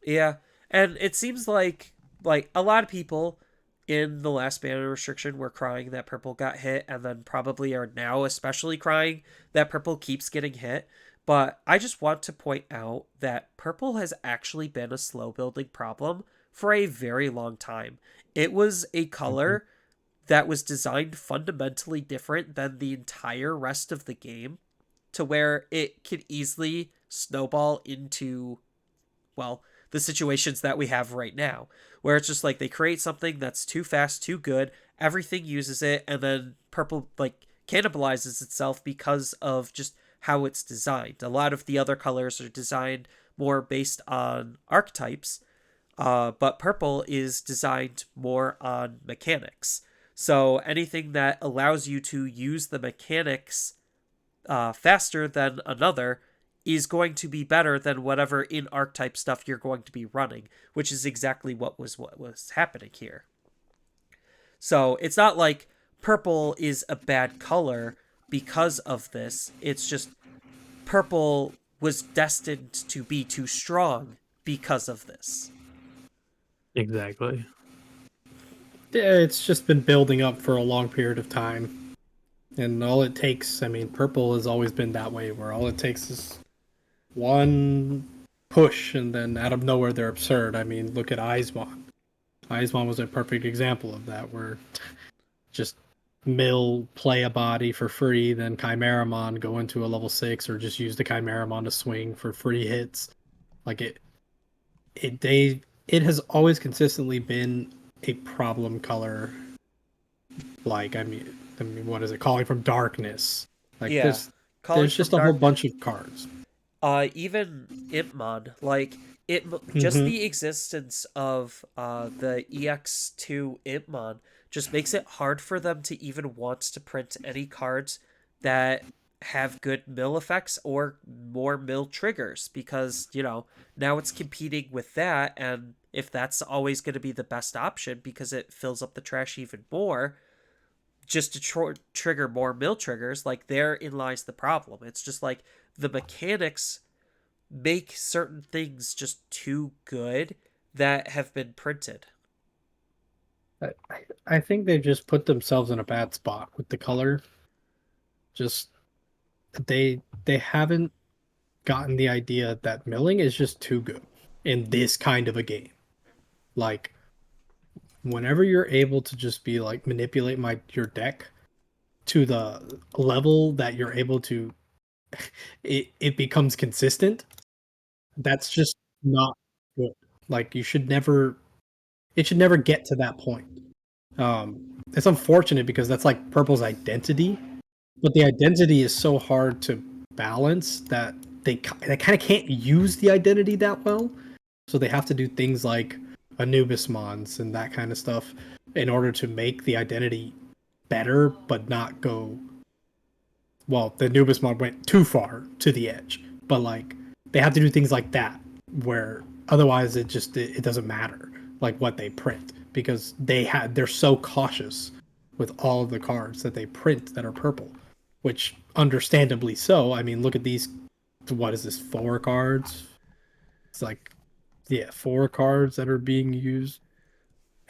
Yeah, and it seems like a lot of people in the last banner restriction were crying that purple got hit, and then probably are now especially crying that purple keeps getting hit. But I just want to point out that purple has actually been a slow building problem for a very long time. It was a mhm. color that was designed fundamentally different than the entire rest of the game, to where it could easily snowball into, well, the situations that we have right now, where it's just like they create something that's too fast, too good, everything uses it, and then purple like cannibalizes itself because of just how it's designed. A lot of the other colors are designed more based on archetypes, but purple is designed more on mechanics. So anything that allows you to use the mechanics faster than another is going to be better than whatever in archetype stuff you're going to be running, which is exactly what was happening here. So it's not like purple is a bad color because of this. It's just purple was destined to be too strong because of this. Exactly. Yeah, it's just been building up for a long period of time. And all it takes, I mean, purple has always been that way, where all it takes is one push, and then out of nowhere they're absurd. I mean, look at Eismon. Eismon was a perfect example of that, where just mill play a body for free, then Chimeramon go into a level 6, or just use the Chimeramon to swing for free hits. Like it has always consistently been a problem color. Like I mean, what is it? Calling from Darkness. Like Yeah. Calling there's from just a whole Darkness. bunch of cards. Even Impmon, like it, just Mm-hmm. the existence of the EX2 Impmon just makes it hard for them to even want to print any cards that have good mill effects or more mill triggers, because now it's competing with that, and if that's always going to be the best option because it fills up the trash even more, just to trigger more mill triggers, like therein lies the problem. It's just like the mechanics make certain things just too good that have been printed. I think they've just put themselves in a bad spot with the color. Just they haven't gotten the idea that milling is just too good in this kind of a game. Like whenever you're able to just be like manipulate your deck to the level that you're able to, it becomes consistent. That's just not good. Like you should never it should never get to that point. It's unfortunate because that's like purple's identity, but the identity is so hard to balance that they kind of can't use the identity that well. So they have to do things like Anubis mons and that kind of stuff in order to make the identity better, but not go. Well, the Anubis mod went too far to the edge, but like they have to do things like that where otherwise it doesn't matter like what they print because they're so cautious with all of the cards that they print that are purple, which understandably so. I mean, look at these. What is this? 4 cards? It's like, yeah, 4 cards that are being used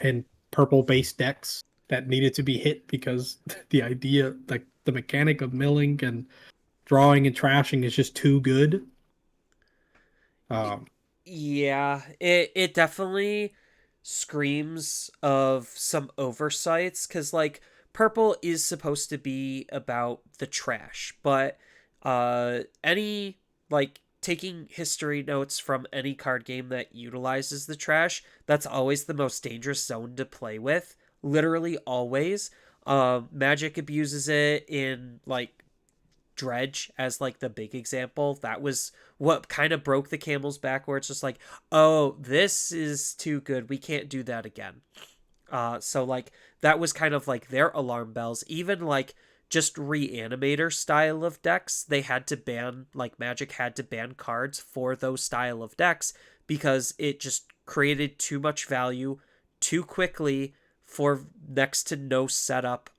in purple based decks that needed to be hit because the idea, like the mechanic of milling and drawing and trashing, is just too good. Um, Yeah, it definitely screams of some oversights, cuz like purple is supposed to be about the trash, but any like taking history notes from any card game that utilizes the trash, that's always the most dangerous zone to play with, literally always. Magic abuses it in like Dredge as like the big example. That was what kind of broke the camel's back, where it's just like, oh, this is too good, we can't do that again. So like that was kind of like their alarm bells. Even like just reanimator style of decks, they had to ban, like Magic had to ban cards for those style of decks because it just created too much value too quickly for next to no setup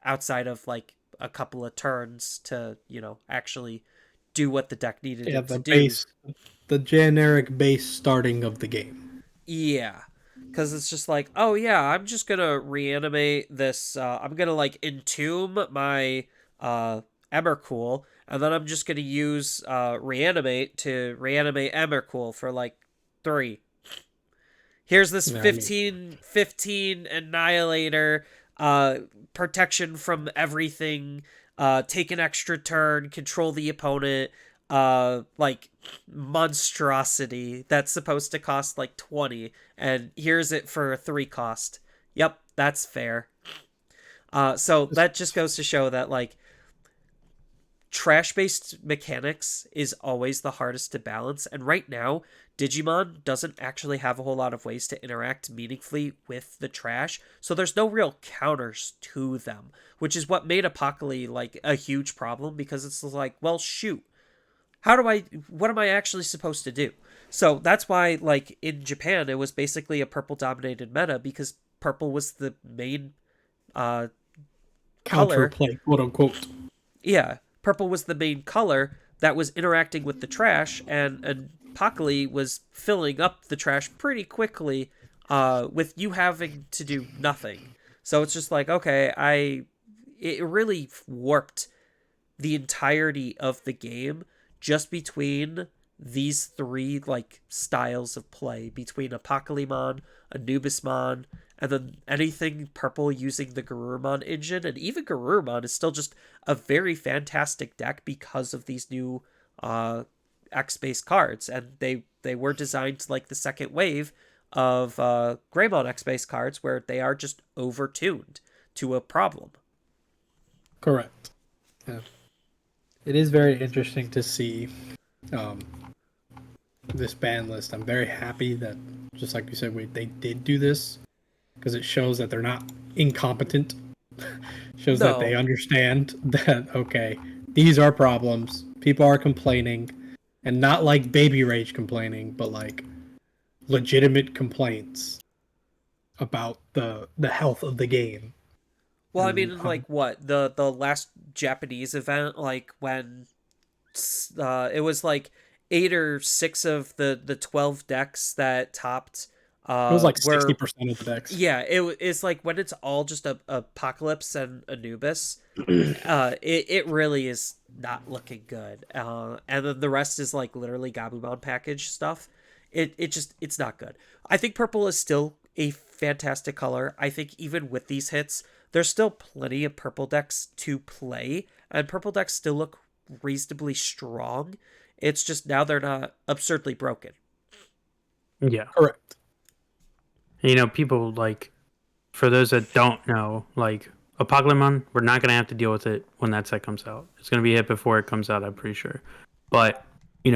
outside of like a couple of turns to, actually do what the deck needed Yeah, it to the do. base, the generic base starting of the game. Yeah. Because it's just like, oh yeah, I'm just gonna reanimate this. I'm gonna like entomb my Emmercool, and then I'm just gonna use reanimate to reanimate Emmercool for like 3. Here's this Yeah, I mean, 15 Annihilator, protection from everything, take an extra turn, control the opponent, like monstrosity that's supposed to cost like 20, and here's it for a 3 cost. Yep, that's fair. So that just goes to show that like trash-based mechanics is always the hardest to balance, and right now Digimon doesn't actually have a whole lot of ways to interact meaningfully with the trash, so there's no real counters to them, which is what made Apocalypse like a huge problem, because it's like, well, shoot, what am I actually supposed to do? So that's why like in Japan it was basically a purple dominated meta, because purple was the main color. counterplay, quote unquote. Yeah, purple was the main color that was interacting with the trash, and Pakali was filling up the trash pretty quickly, with you having to do nothing. So it's just like, okay, it really warped the entirety of the game just between these 3 like styles of play, between Apocalypse, Anubismon, and then anything purple using the Garurumon engine. And even Garurumon is still just a very fantastic deck because of these new X-based cards, and they were designed to like the second wave of Greymon X-based cards, where they are just overtuned to a problem. Correct. Yeah. It is very interesting to see um, this ban list. I'm very happy that, just like you said, they did do this, because it shows that they're not incompetent. Shows that they No. understand that, okay, these are problems. People are complaining, and not like baby rage complaining, but like legitimate complaints about the health of the game. Well, I And mean, like what the last Japanese event, like when it was like 8 or 6 of the 12 decks that topped it was like were, 60% of the decks. yeah, it's like when it's all just a Apocalypse and Anubis, it really is not looking good. And then the rest is like literally Gabumon package stuff. It's not good. I think purple is still a fantastic color. I think even with these hits, there's still plenty of purple decks to play, and purple decks still look reasonably strong. It's just now they're not absurdly broken. Yeah. Correct. People like, for those that don't know, like Apocalypse, we're not gonna have to deal with it when that set comes out. It's gonna be hit before it comes out, I'm pretty sure. But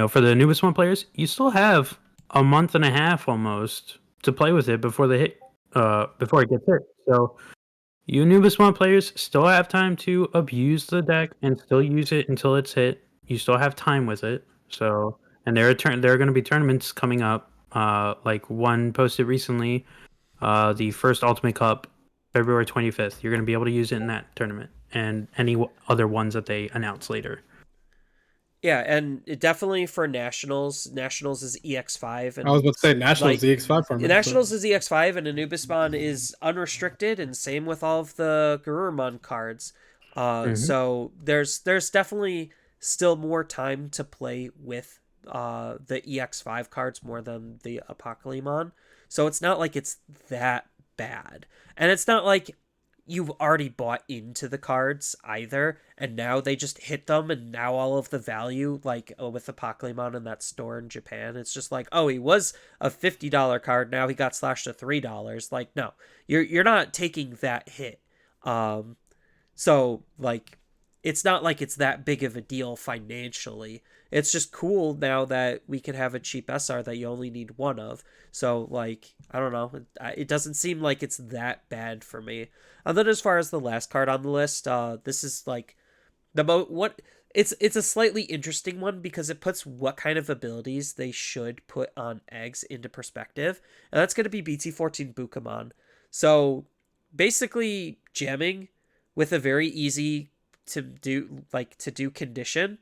for the Anubis players, you still have a month and a half almost to play with it before before it gets hit. So you Anubis players still have time to abuse the deck and still use it until it's hit. You still have time with it. So, and there are going to be tournaments coming up. Like one posted recently, the first Ultimate Cup, February 25th. You're going to be able to use it in that tournament and any other ones that they announce later. Yeah, and it definitely for Nationals is EX5, and I was about to say Nationals like EX5 for me. Nationals is EX5, and Anubismon is unrestricted, and same with all of the Garurumon cards. So there's definitely still more time to play with the EX5 cards more than the Apocalypse. So it's not like it's that bad, and it's not like you've already bought into the cards either, and now they just hit them, and now all of the value, like with the Pokemon in that store in Japan, it's just like, oh, he was a $50 card, now he got slashed to $3. Like, no, you're not taking that hit. So, like, it's not like it's that big of a deal financially. It's just cool now that we can have a cheap SR that you only need one of. So, like, I don't know. It doesn't seem like it's that bad for me. And then as far as the last card on the list, this is like what it's a slightly interesting one because it puts what kind of abilities they should put on eggs into perspective, and that's going to be BT14 Bukamon. So basically, jamming with a very easy to do condition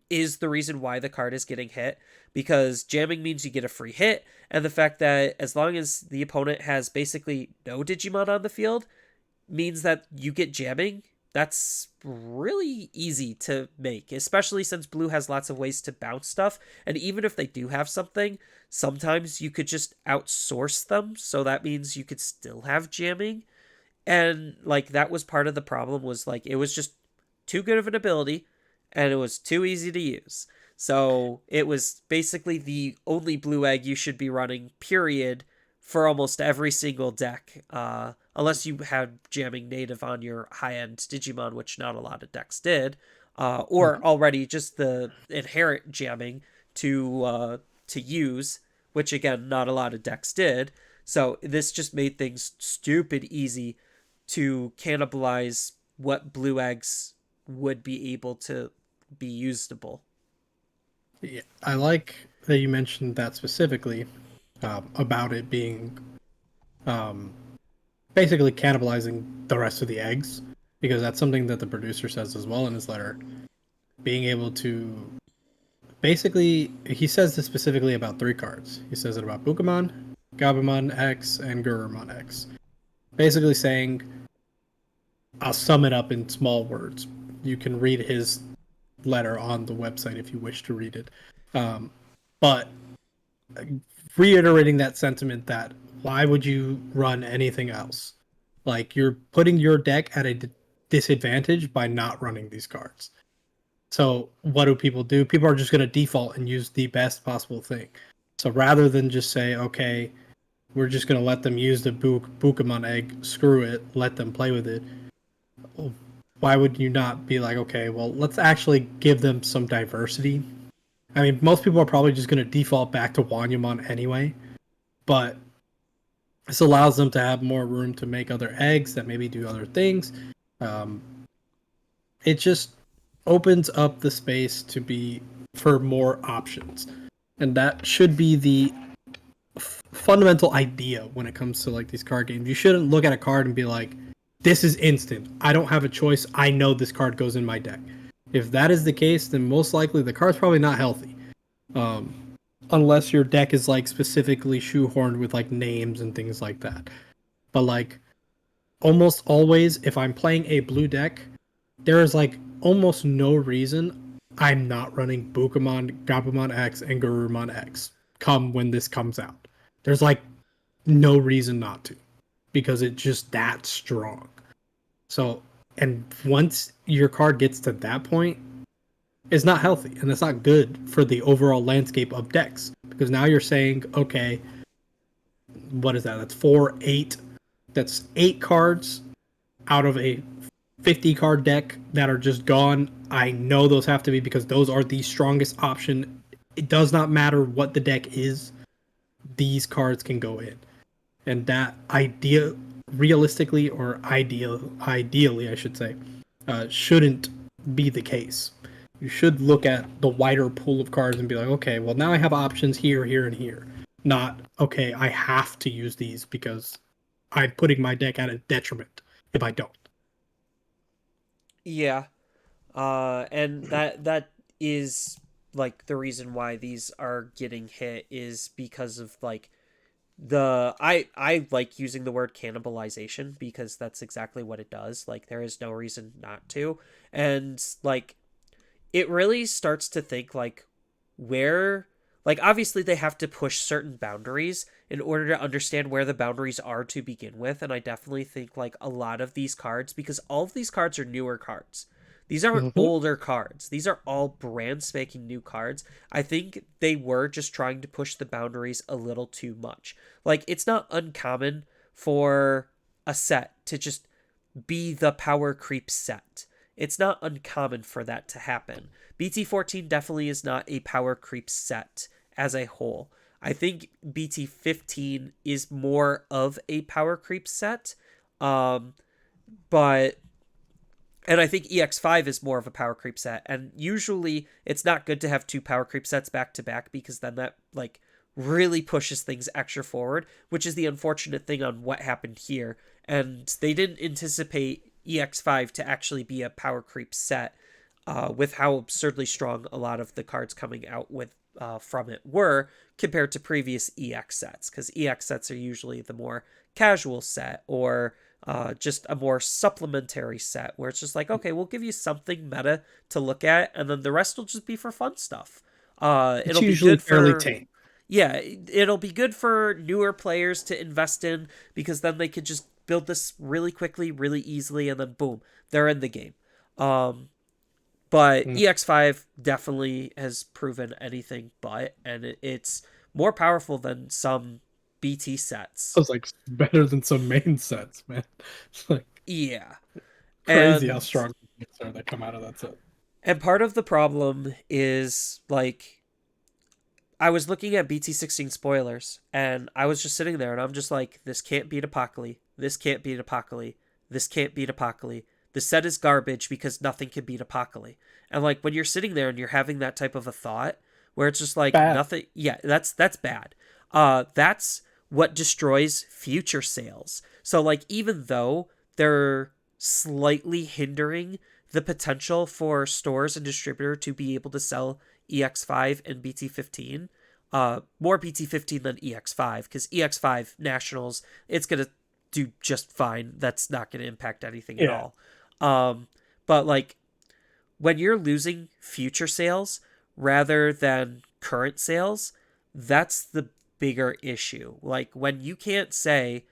is the reason why the card is getting hit, because jamming means you get a free hit, and the fact that as long as the opponent has basically no Digimon on the field means that you get jamming. That's really easy to make, especially since blue has lots of ways to bounce stuff. And even if they do have something, sometimes you could just outsource them. So that means you could still have jamming. And like that was part of the problem, was like it was just too good of an ability and it was too easy to use. So it was basically the only blue egg you should be running, period, for almost every single deck. Unless you had jamming native on your high-end Digimon, which not a lot of decks did, or already just the inherent jamming to use, which again not a lot of decks did. So this just made things stupid easy to cannibalize what blue eggs would be able to be usable. Yeah, I like that you mentioned that specifically, about it being um, basically cannibalizing the rest of the eggs, because that's something that the producer says as well in his letter. Being able to basically, he says this specifically about 3 cards. He says it about Bukamon, Gabumon X, and Gurumon X. Basically saying, I'll sum it up in small words. You can read his letter on the website if you wish to read it. But reiterating that sentiment that why would you run anything else? Like, you're putting your deck at a disadvantage by not running these cards. So what do people do? People are just going to default and use the best possible thing. So rather than just say, okay, we're just going to let them use the Bukamon egg, screw it, let them play with it. Why would you not be like, okay, well, let's actually give them some diversity? I mean, most people are probably just going to default back to Wanyamon anyway, but this allows them to have more room to make other eggs that maybe do other things. Um, it just opens up the space to be for more options, and that should be the fundamental idea when it comes to like these card games. You shouldn't look at a card and be like, this is instant, I don't have a choice, I know this card goes in my deck. If that is the case, then most likely the card's probably not healthy, unless your deck is like specifically shoehorned with like names and things like that. But like almost always, if I'm playing a blue deck, there is like almost no reason I'm not running Bukamon, Gabumon X, and Garurumon X come when this comes out. There's like no reason not to, because it's just that strong. So, and once your card gets to that point, it's not healthy and it's not good for the overall landscape of decks, because now you're saying, okay, what is that? That's 4, 8. That's 8 cards out of a 50 card deck that are just gone. I know those have to be, because those are the strongest option. It does not matter what the deck is, these cards can go in. And that realistically, or ideally I should say, shouldn't be the case. You should look at the wider pool of cards and be like, okay, well now I have options here, here, and here. Not, okay, I have to use these because I'm putting my deck at a detriment if I don't. Yeah. And that is like the reason why these are getting hit, is because of like I like using the word cannibalization, because that's exactly what it does. Like there is no reason not to. And like it really starts to think like where, like obviously they have to push certain boundaries in order to understand where the boundaries are to begin with. And I definitely think like a lot of these cards, because all of these cards are newer cards, these aren't older cards, these are all brand spanking new cards. I think they were just trying to push the boundaries a little too much. Like it's not uncommon for a set to just be the power creep set. It's not uncommon for that to happen. BT14 definitely is not a power creep set as a whole. I think BT15 is more of a power creep set, but and I think EX5 is more of a power creep set. And usually it's not good to have two power creep sets back to back because then that like really pushes things extra forward, which is the unfortunate thing on what happened here. And they didn't anticipate EX5 to actually be a power creep set with how absurdly strong a lot of the cards coming out with from it were compared to previous EX sets, because EX sets are usually the more casual set or just a more supplementary set where it's just like, okay, we'll give you something meta to look at, and then the rest will just be for fun stuff. It's It'll be usually good fairly for tame. yeah, it'll be good for newer players to invest in because then they could just build this really quickly, really easily, and then boom, they're in the game. But Mm. EX5 definitely has proven anything but, and it's more powerful than some BT sets. I was like better than some main sets, man. It's like Yeah. crazy how And strong the hits are that come out of that set. and part of the problem is like I was looking at BT16 spoilers and I was just sitting there and I'm just like, this can't beat Apocalypse. This can't beat Apocalypse. This can't beat Apocalypse. The set is garbage because nothing can beat Apocalypse. And like when you're sitting there and you're having that type of a thought where it's just like Bad. nothing, yeah, that's bad. That's what destroys future sales. So like even though they're slightly hindering the potential for stores and distributor to be able to sell EX5 and BT15, more BT15 than EX5, because EX5 Nationals, it's going to do just fine. That's not going to impact anything at Yeah. all. But like when you're losing future sales rather than current sales, that's the bigger issue. Like when you can't say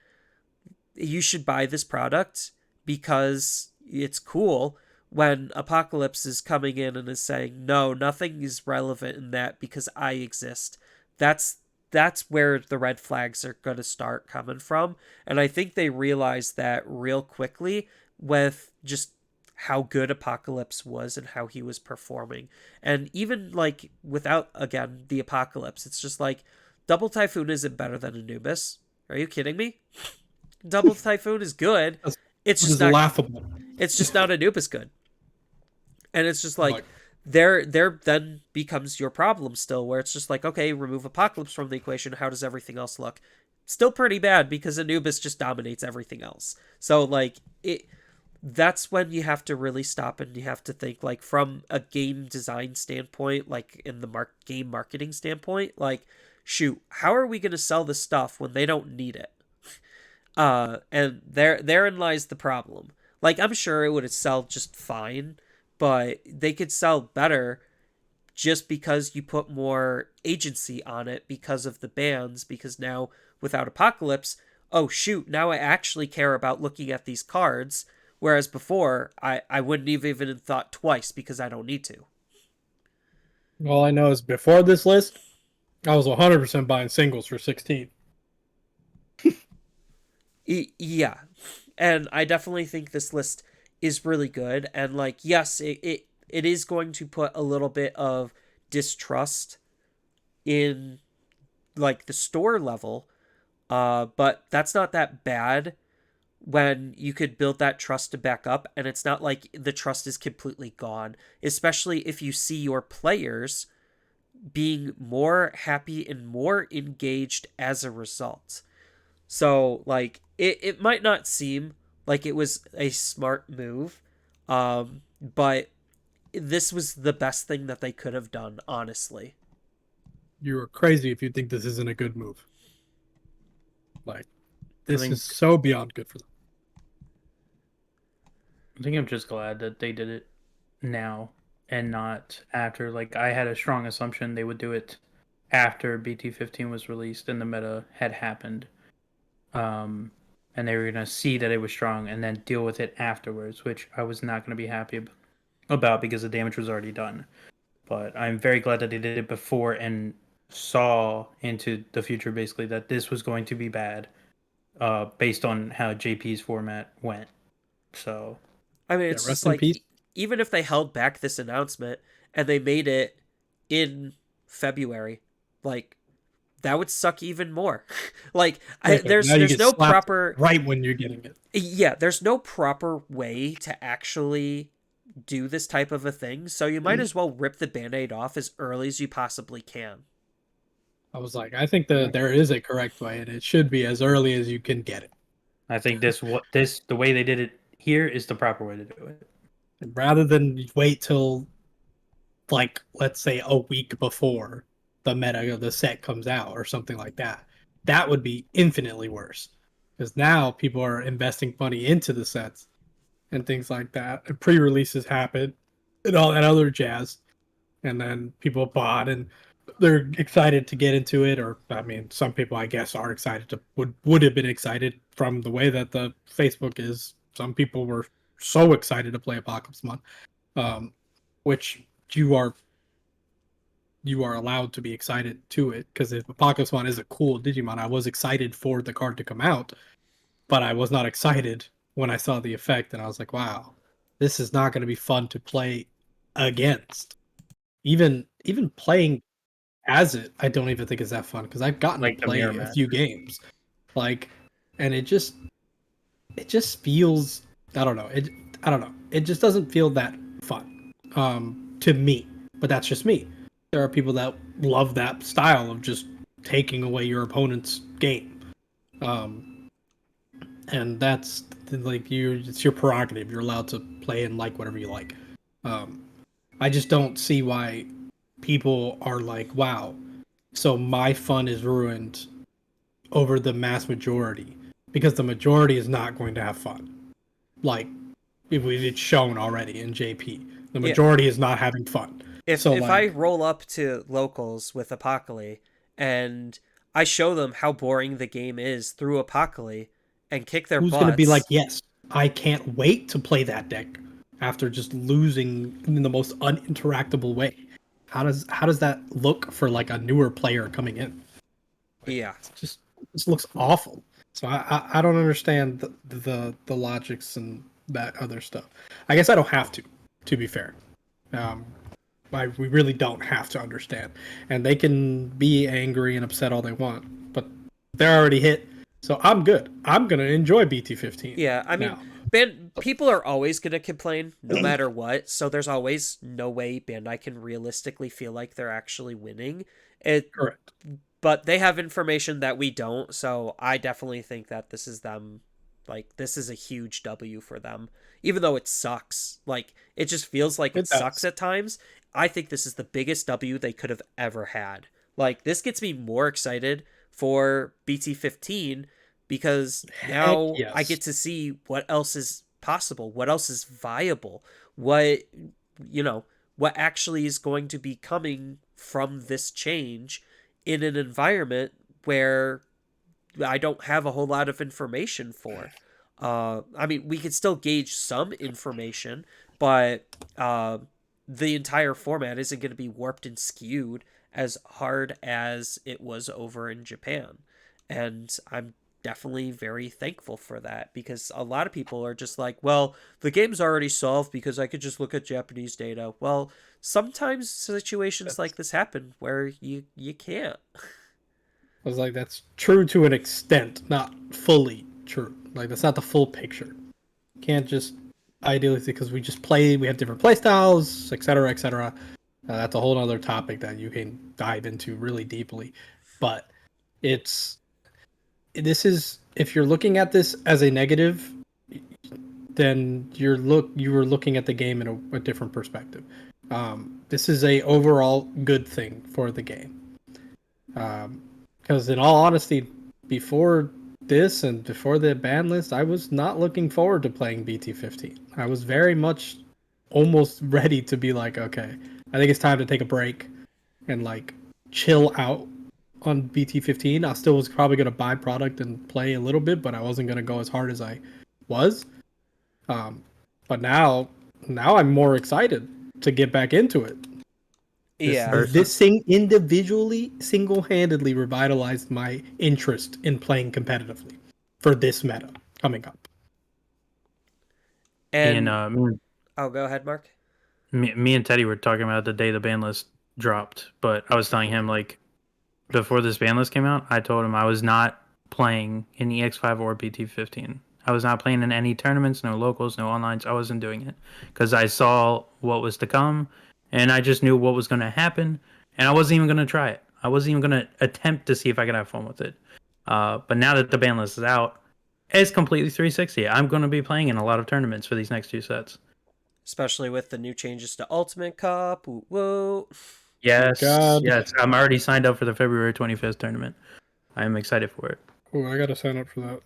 you should buy this product because it's cool, when Apocalypse is coming in and is saying no, nothing is relevant in that because I exist. That's where the red flags are going to start coming from, and I think they realized that real quickly with just how good Apocalypse was and how he was performing. And even like without again the Apocalypse, it's just like Double Typhoon isn't better than Anubis. Are you kidding me? Double Typhoon is good. That's It's which just is not. laughable. It's just not Anubis good. And it's just like Like there then becomes your problem still, where it's just like, okay, remove Apocalypse from the equation. How does everything else look? Still pretty bad because Anubis just dominates everything else. So like it. That's when you have to really stop and you have to think like from a game design standpoint, like in the game marketing standpoint, like shoot, how are we going to sell this stuff when they don't need it? And therein lies the problem. Like I'm sure it would sell just fine, but they could sell better just because you put more agency on it because of the bans. Because now without Apocalypse, oh shoot, now I actually care about looking at these cards. Whereas before, I wouldn't have even thought twice because I don't need to. all I know is before this list, I was 100% buying singles for 16. Yeah. And I definitely think this list is really good. And like, yes, it is going to put a little bit of distrust in like the store level. But that's not that bad when you could build that trust to back up, and it's not like the trust is completely gone, especially if you see your players being more happy and more engaged as a result. So like it might not seem like it was a smart move, but this was the best thing that they could have done, honestly. You're crazy if you think this isn't a good move. Like I this think is so beyond good for them. I think I'm just glad that they did it now and not after. Like I had a strong assumption they would do it after BT15 was released and the meta had happened. And they were gonna see that it was strong and then deal with it afterwards, which I was not gonna be happy about because the damage was already done. But I'm very glad that they did it before and saw into the future basically that this was going to be bad, based on how JP's format went. So, I mean, Yeah, it's just rest in like peace. even if they held back this announcement and they made it in February, like that would suck even more. Like Yeah, 'cause now you there's get no slapped proper right when you're getting it. yeah, there's no proper way to actually do this type of a thing, so you might as well rip the band-aid off as early as you possibly can. I was like, I think that there is a correct way, and it should be as early as you can get it. I think the way they did it here is the proper way to do it. And rather than wait till, like, let's say a week before the meta of the set comes out or something like that, that would be infinitely worse. Because now people are investing money into the sets and things like that, and pre-releases happen and all that other jazz, and then people bought and they're excited to get into it. Or I mean, some people I guess are excited to would have been excited from the way that the Facebook is. Some people were so excited to play Apocalypse Month, um, which you are allowed to be excited to it, because if Apocalypse Month is a cool Digimon, I was excited for the card to come out, but I was not excited when I saw the effect, and I was like, wow, this is not going to be fun to play against. Even playing as it, I don't even think is that fun, because I've gotten to Like the mirror play a match. few games, like, and it just feels, I don't know, it just doesn't feel that fun, to me. But that's just me. There are people that love that style of just taking away your opponent's game, um, and that's like it's your prerogative. You're allowed to play and like whatever you like. Um, I just don't see why people are like, wow, so my fun is ruined over the mass majority, because the majority is not going to have fun. Like, it's shown already in JP. The Yeah, majority is not having fun. So if I like, roll up to locals with Apocalypse and I show them how boring the game is through Apocalypse and kick their who's going to be like, butts, yes, I can't wait to play that deck after just losing in the most uninteractable way? How does that look for like a newer player coming in? Like, yeah. it's just this looks awful. So I don't understand the logics and that other stuff. I guess I don't have to be fair. Um, we really don't have to understand, and they can be angry and upset all they want, but they're already hit. So I'm good. I'm gonna enjoy BT15 Yeah, I mean, now. people are always going to complain no matter what, so there's always no way Bandai can realistically feel like they're actually winning. It Correct. but they have information that we don't, so I definitely think that this is them, like this is a huge W for them. Even though it sucks. Like it just feels like it It sucks does. at times. I think this is the biggest W they could have ever had. Like this gets me more excited for BT15 because Heck now I yes. get to see what else is possible, what else is viable, what you know, what actually is going to be coming from this change in an environment where I don't have a whole lot of information for. I mean, we could still gauge some information, but the entire format isn't going to be warped and skewed as hard as it was over in Japan. And I'm definitely very thankful for that because a lot of people are just like, well, the game's already solved because I could just look at Japanese data. Well, sometimes situations like this happen where you can't. I was like, that's true to an extent, not fully true. Like that's not the full picture. Can't just ideally, because we have different play styles, etc., etc. That's a whole other topic that you can dive into really deeply. But it's this is, if you're looking at this as a negative, then you were looking at the game in a different perspective. This is a overall good thing for the game. Because in all honesty, before this and before the ban list, I was not looking forward to playing BT15. I was very much almost ready to be like, okay, I think it's time to take a break and like chill out on BT15. I still was probably going to buy product and play a little bit, but I wasn't going to go as hard as I was. Um, but now I'm more excited to get back into it. This Yeah. this, Person, this thing individually, single-handedly revitalized my interest in playing competitively for this meta coming up. And me, oh, go ahead, Mark. me and Teddy were talking about the day the ban list dropped, but I was telling him like before this ban list came out, I told him I was not playing in EX5 or BT15. I was not playing in any tournaments, no locals, no onlines. I wasn't doing it because I saw what was to come, and I just knew what was going to happen, and I wasn't even going to try it. I wasn't even going to attempt to see if I could have fun with it. But now that the ban list is out, it's completely 360. I'm going to be playing in a lot of tournaments for these next two sets. Especially with the new changes to Ultimate Cup. Woo woo. Yes, God. yes. I'm already signed up for the February 25th tournament. I am excited for it. Oh, I gotta sign up for that.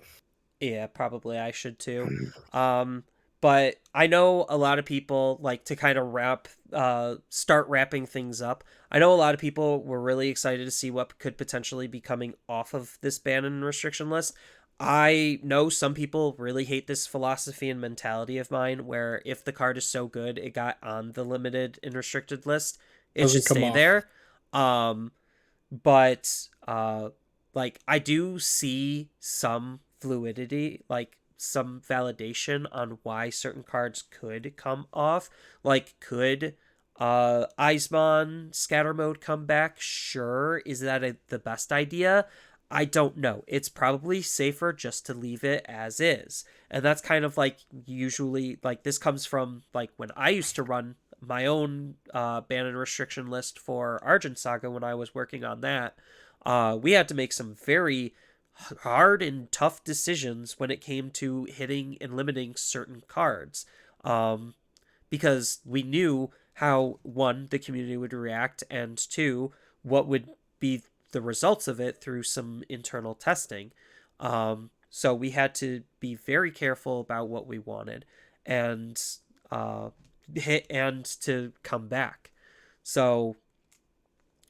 Yeah, probably I should too. Um, but I know a lot of people like to kind of start wrapping things up. I know a lot of people were really excited to see what could potentially be coming off of this ban and restriction list. I know some people really hate this philosophy and mentality of mine where if the card is so good it got on the limited and restricted list, it should Doesn't come stay off. there. Um, but like I do see some fluidity, like some validation on why certain cards could come off. Like could Eismon scatter mode come back? Sure. Is that the best idea? I don't know. It's probably safer just to leave it as is. And that's kind of like usually like this comes from like when I used to run my own ban and restriction list for Argent Saga when I was working on that. We had to make some very hard and tough decisions when it came to hitting and limiting certain cards. Because we knew how, one, the community would react, and two, what would be the results of it through some internal testing. So we had to be very careful about what we wanted and hit and to come back. So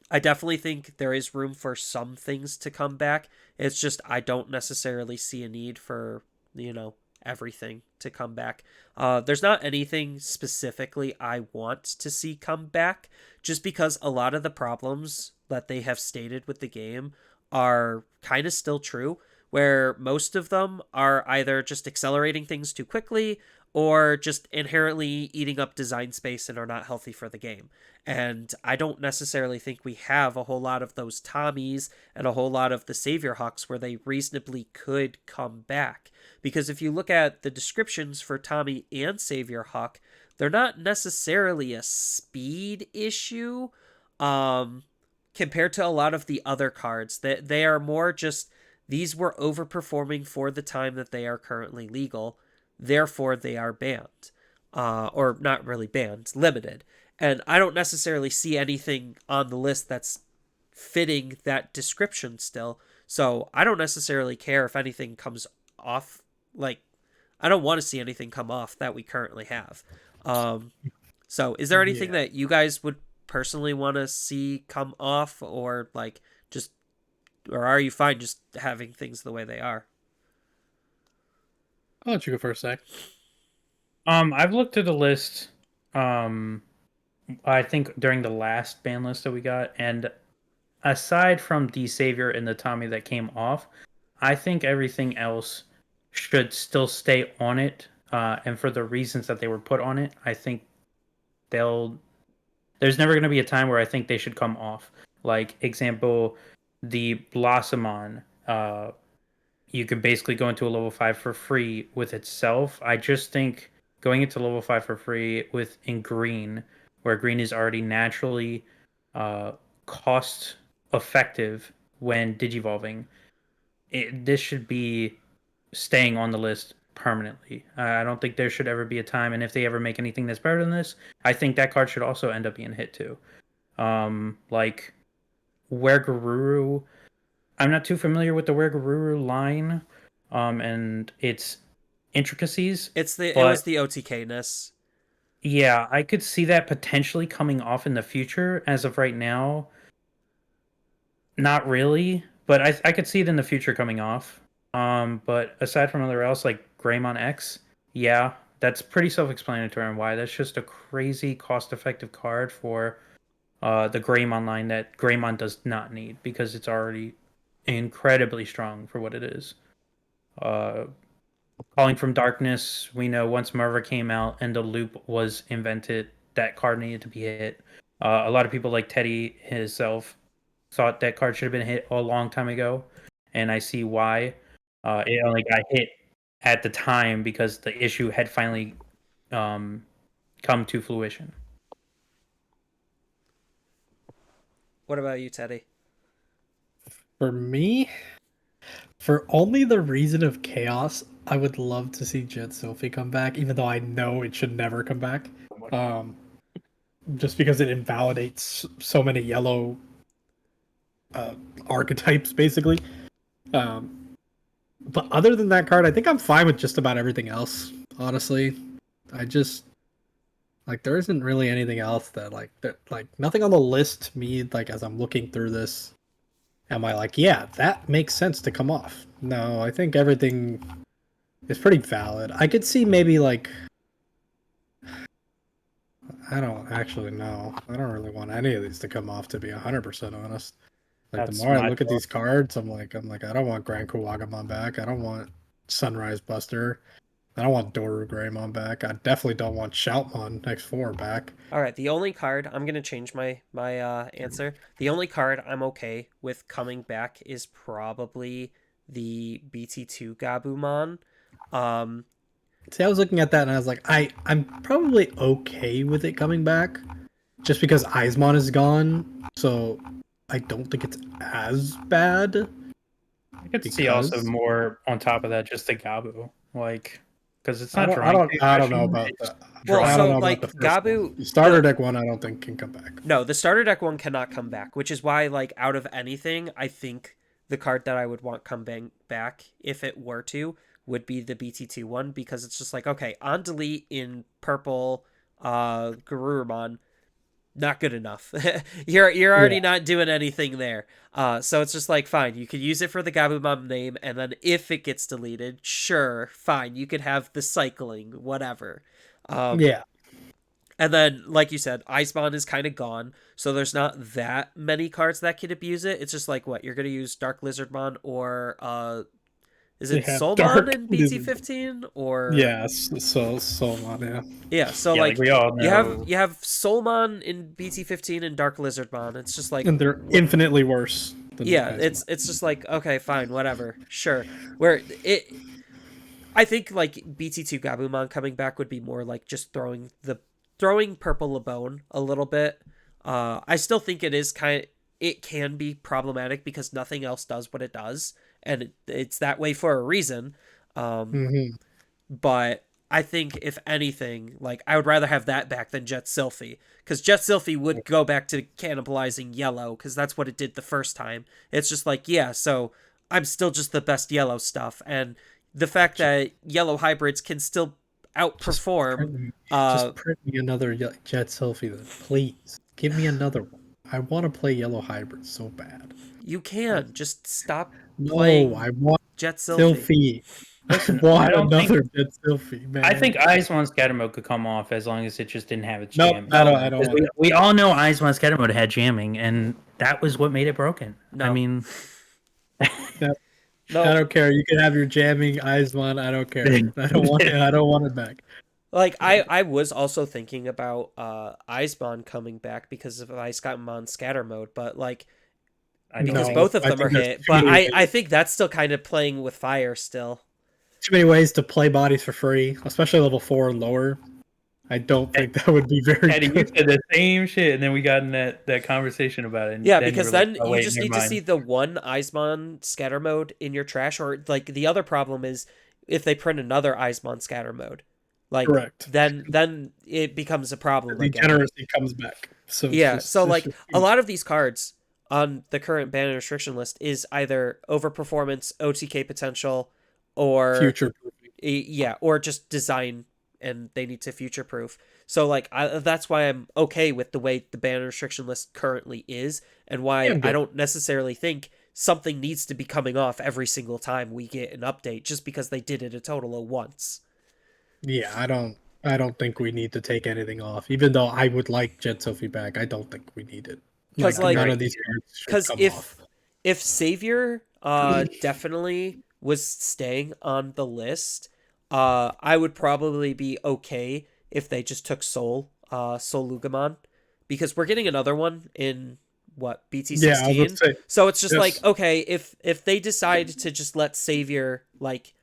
I definitely think there is room for some things to come back. It's just I don't necessarily see a need for, everything to come back. There's not anything specifically I want to see come back, just because a lot of the problems that they have stated with the game are kind of still true, where most of them are either just accelerating things too quickly or just inherently eating up design space and are not healthy for the game. And I don't necessarily think we have a whole lot of those Tommies and a whole lot of the Savior Hawks where they reasonably could come back. Because if you look at the descriptions for Tommy and Savior Hawk, they're not necessarily a speed issue compared to a lot of the other cards. That they are more just these were overperforming for the time that they are currently legal, therefore they are banned. Or not really banned, limited. And I don't necessarily see anything on the list that's fitting that description still. So I don't necessarily care if anything comes off. Like, I don't want to see anything come off that we currently have. So is there anything Yeah. that you guys would personally want to see come off, or like just, or are you fine just having things the way they are? I'll let you go first, Zach. I've looked at the list. Um, I think during the last ban list that we got, and aside from the Savior and the Tommy that came off, I think everything else should still stay on it. And for the reasons that they were put on it, I think they'll. There's never going to be a time where I think they should come off. Like example, the Blossomon. You could basically go into a level 5 for free with itself. I just think going into level 5 for free with in green, where green is already naturally uh, cost effective when digivolving, this should be staying on the list permanently. I don't think there should ever be a time, and if they ever make anything that's better than this, I think that card should also end up being hit too. Like where Garuru, I'm not too familiar with the Where Garuru line, and its intricacies, It was but the OTK-ness. yeah, I could see that potentially coming off in the future. As of right now, not really, but I could see it in the future coming off. But aside from other else like Greymon X, yeah, that's pretty self-explanatory on why. That's just a crazy cost-effective card for the Greymon line that Greymon does not need because it's already incredibly strong for what it is. Uh, Calling from Darkness, we know once Murva came out and the loop was invented, that card needed to be hit. A lot of people like Teddy himself thought that card should have been hit a long time ago, and I see why. It only got hit at the time because the issue had finally come to fruition. What about you, Teddy? For me, for only the reason of chaos, I would love to see Jet Sophie come back, even though I know it should never come back. Um, just because it invalidates so many yellow archetypes, basically. But other than that card, I think I'm fine with just about everything else. Honestly, I just like there isn't really anything else that nothing on the list to me. Like as I'm looking through this, am I like, yeah, that makes sense to come off? No, I think everything is pretty valid. I could see maybe like I don't actually know. I don't really want any of these to come off, to be 100% honest. Like the That's more I my look at thought. these cards, I'm like, I don't want Grand Kuwagamon back. I don't want Sunrise Buster. I don't want Doru Greymon back. I definitely don't want Shoutmon X4 back. All right, the only card I'm gonna change my answer. The only card I'm okay with coming back is probably the BT2 Gabumon. Um, See, I was looking at that and I was like, I'm probably okay with it coming back, just because Eismon is gone. So I don't think it's as bad. I could see also more on top of that, just the Gabu, like because it's not I drawing. don't know about that. Well, I so, don't know about like, the first Gabu- one. The starter deck one, I don't think can come back. no, the starter deck one cannot come back, which is why, like, out of anything, I think the card that I would want come back if it were to would be the BT2 one, because it's just like, okay, on delete in purple, Garurumon, not good enough. You're already not doing anything there. So it's just like, fine, you could use it for the Gabumon name, and then if it gets deleted, sure, fine, you could have the cycling, whatever. Yeah. And then, like you said, Icebond is kind of gone, so there's not that many cards that could abuse it. It's just like, what, you're gonna use Dark Lizardmon or is it Yeah, Soulmon Dark in BT15 or Yes, so Solmon, yeah. yeah? So Yeah, like we all know. you have Soulmon in BT15 and Dark Lizardmon. It's just like, And they're infinitely worse than yeah, Eismon. it's just like, okay, fine, whatever, sure. Where it, I think like BT2 Gabumon coming back would be more like just throwing purple a bone a little bit. I still think it can be problematic because nothing else does what it does, and it's that way for a reason. Mm-hmm. But I think if anything, like I would rather have that back than Jet Sylphie, because Jet Sylphie would go back to cannibalizing yellow, because that's what it did the first time. It's just like, yeah, so I'm still just the best yellow stuff, and the fact that yellow hybrids can still outperform. Just print me another Jet Selfie, then, please. Give me another one. I want to play Yellow Hybrid so bad. You can just stop No, playing I want Jet Sylphie. Sylphie. I want don't think- another Jet Sylphie, man. I think Eismon Scatter Mode could come off as long as it just didn't have its Nope, jam. I don't Because want it. we all know Eismon Scatter Mode had jamming, and that was what made it broken. No. I mean, No, I don't care. You can have your jamming Eismon. I don't care. I don't want it. I don't want it back. like I was also thinking about Icebond coming back because of Icemon Scatter Mode, but like because No, both of I them think are there's hit. too But many I think that's still kind of playing with fire still. Too many ways to play bodies for free, especially level 4 and lower. I don't think that would be very Eddie, you good. said the same shit, and then we got in that conversation about it. And Yeah, then you because were then like, oh, you wait, just never need to mind. see the one Icemon Scatter Mode in your trash, or like the other problem is if they print another Icemon Scatter Mode. Like Correct. then it becomes a problem The again. degeneracy comes back. So it's Yeah, just- so it's like just- a lot of these cards on the current ban and restriction list is either overperformance, OTK potential, or future yeah, or just design, and they need to future proof. So like that's why I'm okay with the way the ban and restriction list currently is, and why Yeah, I'm I good. don't necessarily think something needs to be coming off every single time we get an update just because they did it a total of once. Yeah, I don't think we need to take anything off. Even though I would like Jet Sophie back, I don't think we need it. 'Cause, like- none of these cards should Because come if off. if Savior definitely was staying on the list, I would probably be okay if they just took Soul Lugamon, because we're getting another one in what, BT Yeah, I was about 16. to say. So it's just like, Yes. okay, if they decide to just let Savior like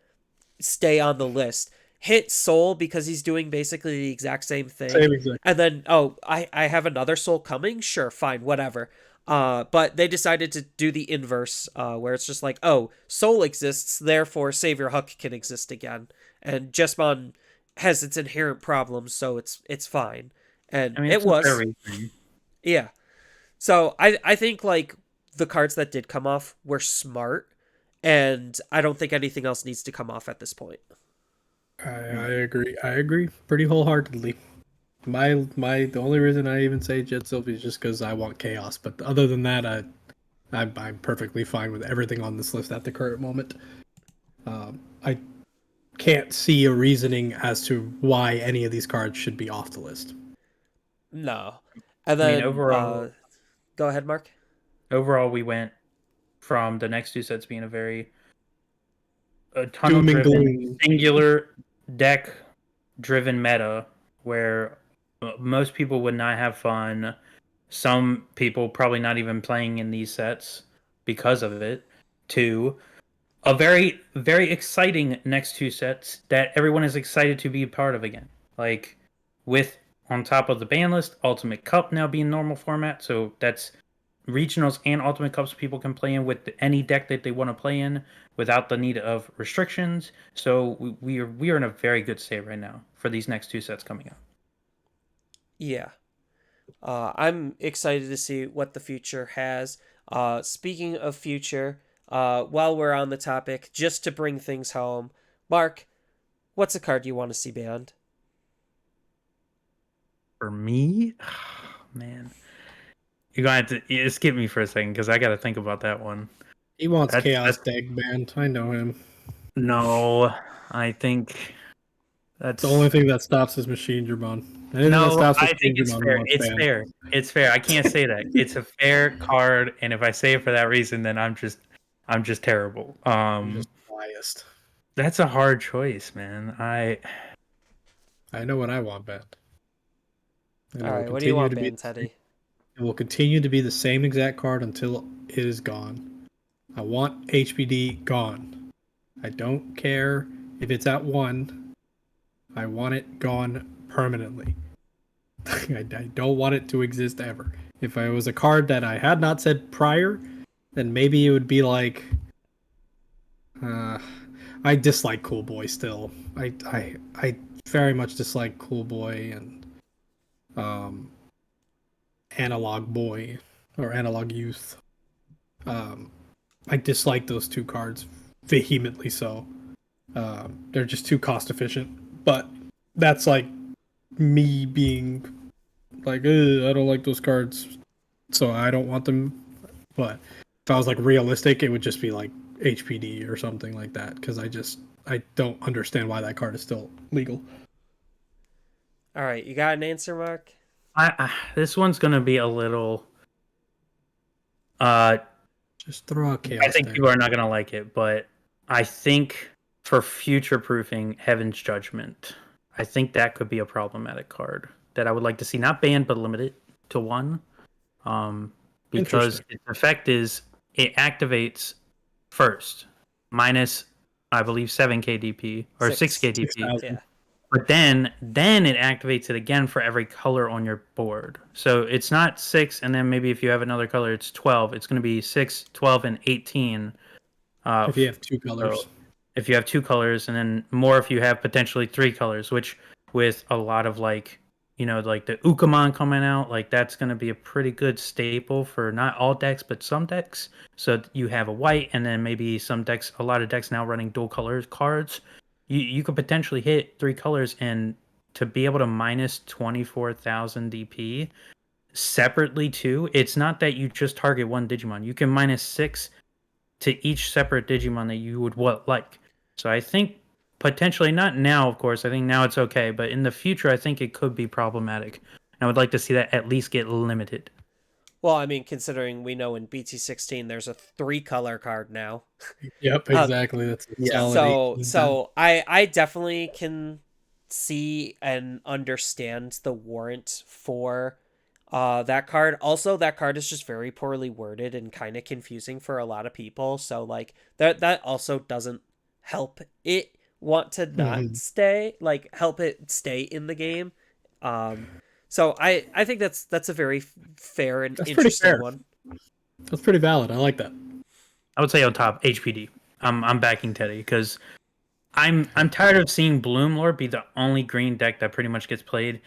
stay on the list, hit Soul because he's doing basically the exact same thing, Same exact. and then I have another Soul coming. Sure, fine, whatever. But they decided to do the inverse, where it's just like, oh, Soul exists, therefore Savior Huck can exist again, and Jesmon has its inherent problems, so it's fine, and I mean, it it's a fair was, reason. yeah. So I think like the cards that did come off were smart, and I don't think anything else needs to come off at this point. I agree. I agree pretty wholeheartedly. The only reason I even say Jet Sylvie is just because I want chaos. But other than that, I'm perfectly fine with everything on this list at the current moment. I can't see a reasoning as to why any of these cards should be off the list. No. And I mean, then go ahead, Mark. overall, we went from the next two sets being a tunnel Doom and driven, gloom. singular deck driven meta where most people would not have fun. Some people probably not even playing in these sets because of it. To a very, very exciting next two sets that everyone is excited to be a part of again. Like with on top of the ban list, Ultimate Cup now being normal format. So that's regionals and Ultimate Cups people can play in with any deck that they want to play in without the need of restrictions. So we are in a very good state right now for these next two sets coming up. Yeah. I'm excited to see what the future has. Speaking of future, while we're on the topic, just to bring things home, Mark, what's a card you want to see banned? For me, man, you're gonna have to skip me for a second because I got to think about that one. He wants chaos That's deck banned. I know him. no, I think The only that's thing that stops is Machine Dramon. Anything that no. stops I think Machine it's Dramon, he fair. wants It's banned. fair. It's fair. I can't say that. It's a fair card, and if I say it for that reason, then I'm just terrible. You're just biased. That's a hard choice, man. I know what I want banned. And All it will right, what do you continue want to be banned, Teddy? it will continue to be the same exact card until it is gone. I want HBD gone. I don't care if it's at 1. I want it gone permanently. I don't want it to exist ever. If it was a card that I had not said prior, then maybe it would be like uh, I dislike Cool Boy still. I very much dislike Cool Boy and um Analog Boy or Analog Youth. Um, I dislike those two cards vehemently. So they're just too cost efficient. But that's like me being like, I don't like those cards, so I don't want them. But if I was like realistic, it would just be like HPD or something like that because I don't understand why that card is still legal. All right, you got an answer, Mark? This one's gonna be a little. Uh, Just throw out chaos. I think deck. people are not gonna like it, but I think for future proofing, Heaven's Judgment, I think that could be a problematic card that I would like to see not banned but limited to 1. Because Interesting. its effect is it activates first minus, I believe, 7 KDP or 6 KDP. 6,000. Yeah. But then it activates it again for every color on your board. So it's not 6, and then maybe if you have another color, it's 12. It's going to be 6, 12, and 18. If you have two colors. So if you have 2 colors, and then more if you have potentially 3 colors, which with a lot of like the Ukamon coming out, like that's going to be a pretty good staple for not all decks, but some decks. So you have a white, and then maybe a lot of decks now running dual colors cards. You could potentially hit 3 colors, and to be able to minus 24,000 DP separately too. It's not that you just target one Digimon. You can minus 6 to each separate Digimon that you would like. So I think potentially, not now, of course. I think now it's okay, but in the future, I think it could be problematic. I would like to see that at least get limited. Well, I mean, considering we know in BT16 there's a 3-color card now. Yep, Uh, exactly. That's a Yeah. solid so 18. so I definitely can see and understand the warrant for that card. Also, that card is just very poorly worded and kind of confusing for a lot of people. So like that also doesn't help it want to not Mhm. stay, like help it stay in the game. Um so I think that's a very fair and That's pretty interesting fair. one. That's pretty valid. I like that. I would say on top HPD. I'm backing Teddy because I'm tired of seeing Bloomlord be the only green deck that pretty much gets played.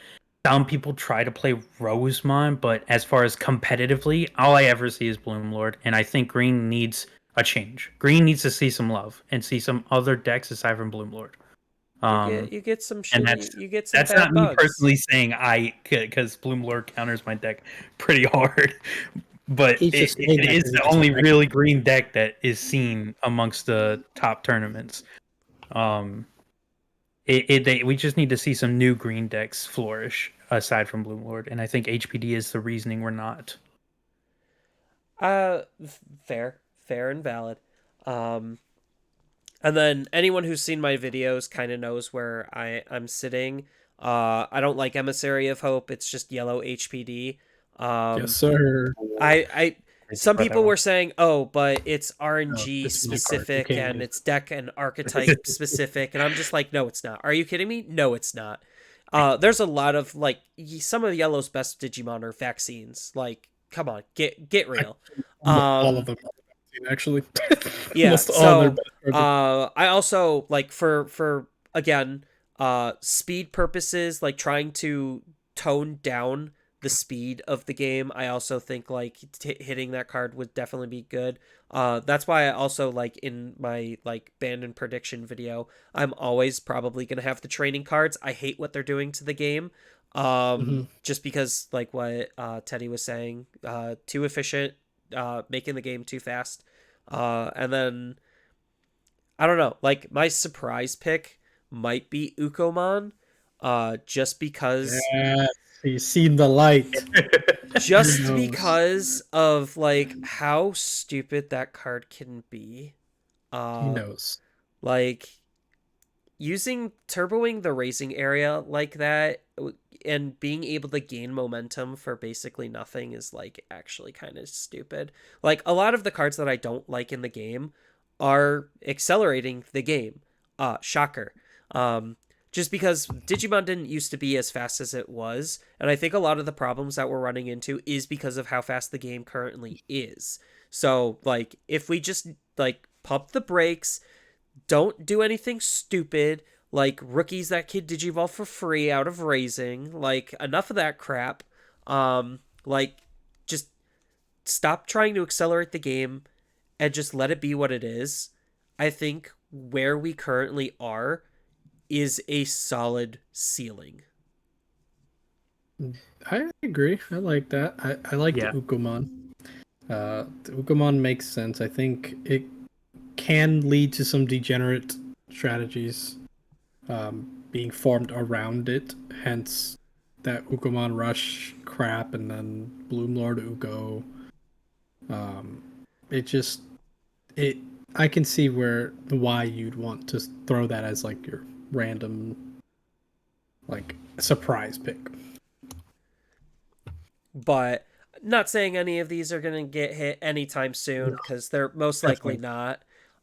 Some people try to play Rosemont, but as far as competitively, all I ever see is Bloomlord, and I think green needs a change. Green needs to see some love and see some other decks aside from Bloomlord. You get some And shitty, you get some that's bad not me bugs. personally saying I because Bloomlord counters my deck pretty hard, but He's just saying it that is 'cause he the just only wrecked. really green deck that is seen amongst the top tournaments. Um, we just need to see some new green decks flourish aside from Bloomlord, and I think HPD is the reasoning we're not. Uh, fair and valid. Um, and then anyone who's seen my videos kind of knows where I'm sitting. I don't like Emissary of Hope. It's just yellow HPD. Yes, Um, sir. I Crazy some about that people one. were saying, "Oh, but it's No, RNG this is my card. You specific can't and use it's deck and archetype specific," and I'm just like, "No, it's not. Are you kidding me? No, it's not." There's a lot of like some of Yellow's best Digimon are vaccines. Like, come on, get it. real. Almost all of Um, them are vaccine, actually. yeah. Almost all their So, best cards are I also like for again, speed purposes, like trying to tone down the speed of the game. I also think like hitting that card would definitely be good. That's why I also like in my like band and prediction video, I'm always probably gonna have the training cards. I hate what they're doing to the game. Mhm. Just because like what Teddy was saying, too efficient, making the game too fast. And then I don't know, like my surprise pick might be Ukomon, just because Yes, he's seen the light. He just knows. because of like how stupid that card can be. He Uh knows. like using turboing the racing area like that and being able to gain momentum for basically nothing is like actually kind of stupid. Like a lot of the cards that I don't like in the game are accelerating the game. Shocker. Just because Digimon didn't used to be as fast as it was, and I think a lot of the problems that we're running into is because of how fast the game currently is. So, like, if we just like pump the brakes, don't do anything stupid like rookies that kid Digivolve for free out of raising. Like enough of that crap. Like just stop trying to accelerate the game and just let it be what it is. I think where we currently are is a solid ceiling. I agree. I like that. I like the Yeah, Ukomon. The Ukomon makes sense. I think it can lead to some degenerate strategies being formed around it. Hence, that Ukomon Rush crap, and then Bloomlord Uko. Um, it just it. I can see why you'd want to throw that as like your random like surprise pick. But not saying any of these are going to get hit anytime soon No, because they're most likely definitely.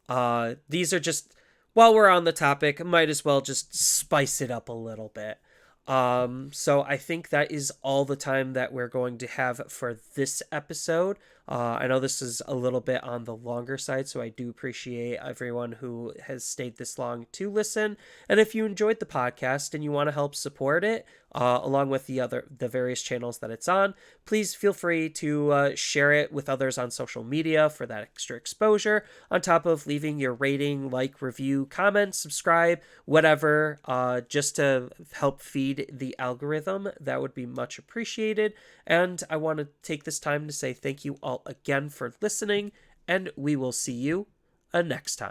not. These are just, while we're on the topic, might as well just spice it up a little bit. So I think that is all the time that we're going to have for this episode. I know this is a little bit on the longer side, so I do appreciate everyone who has stayed this long to listen. And if you enjoyed the podcast and you want to help support it, along with the various channels that it's on, please feel free to share it with others on social media for that extra exposure. On top of leaving your rating, like, review, comment, subscribe, whatever, just to help feed the algorithm, that would be much appreciated. And I want to take this time to say thank you all again for listening, and we will see you next time.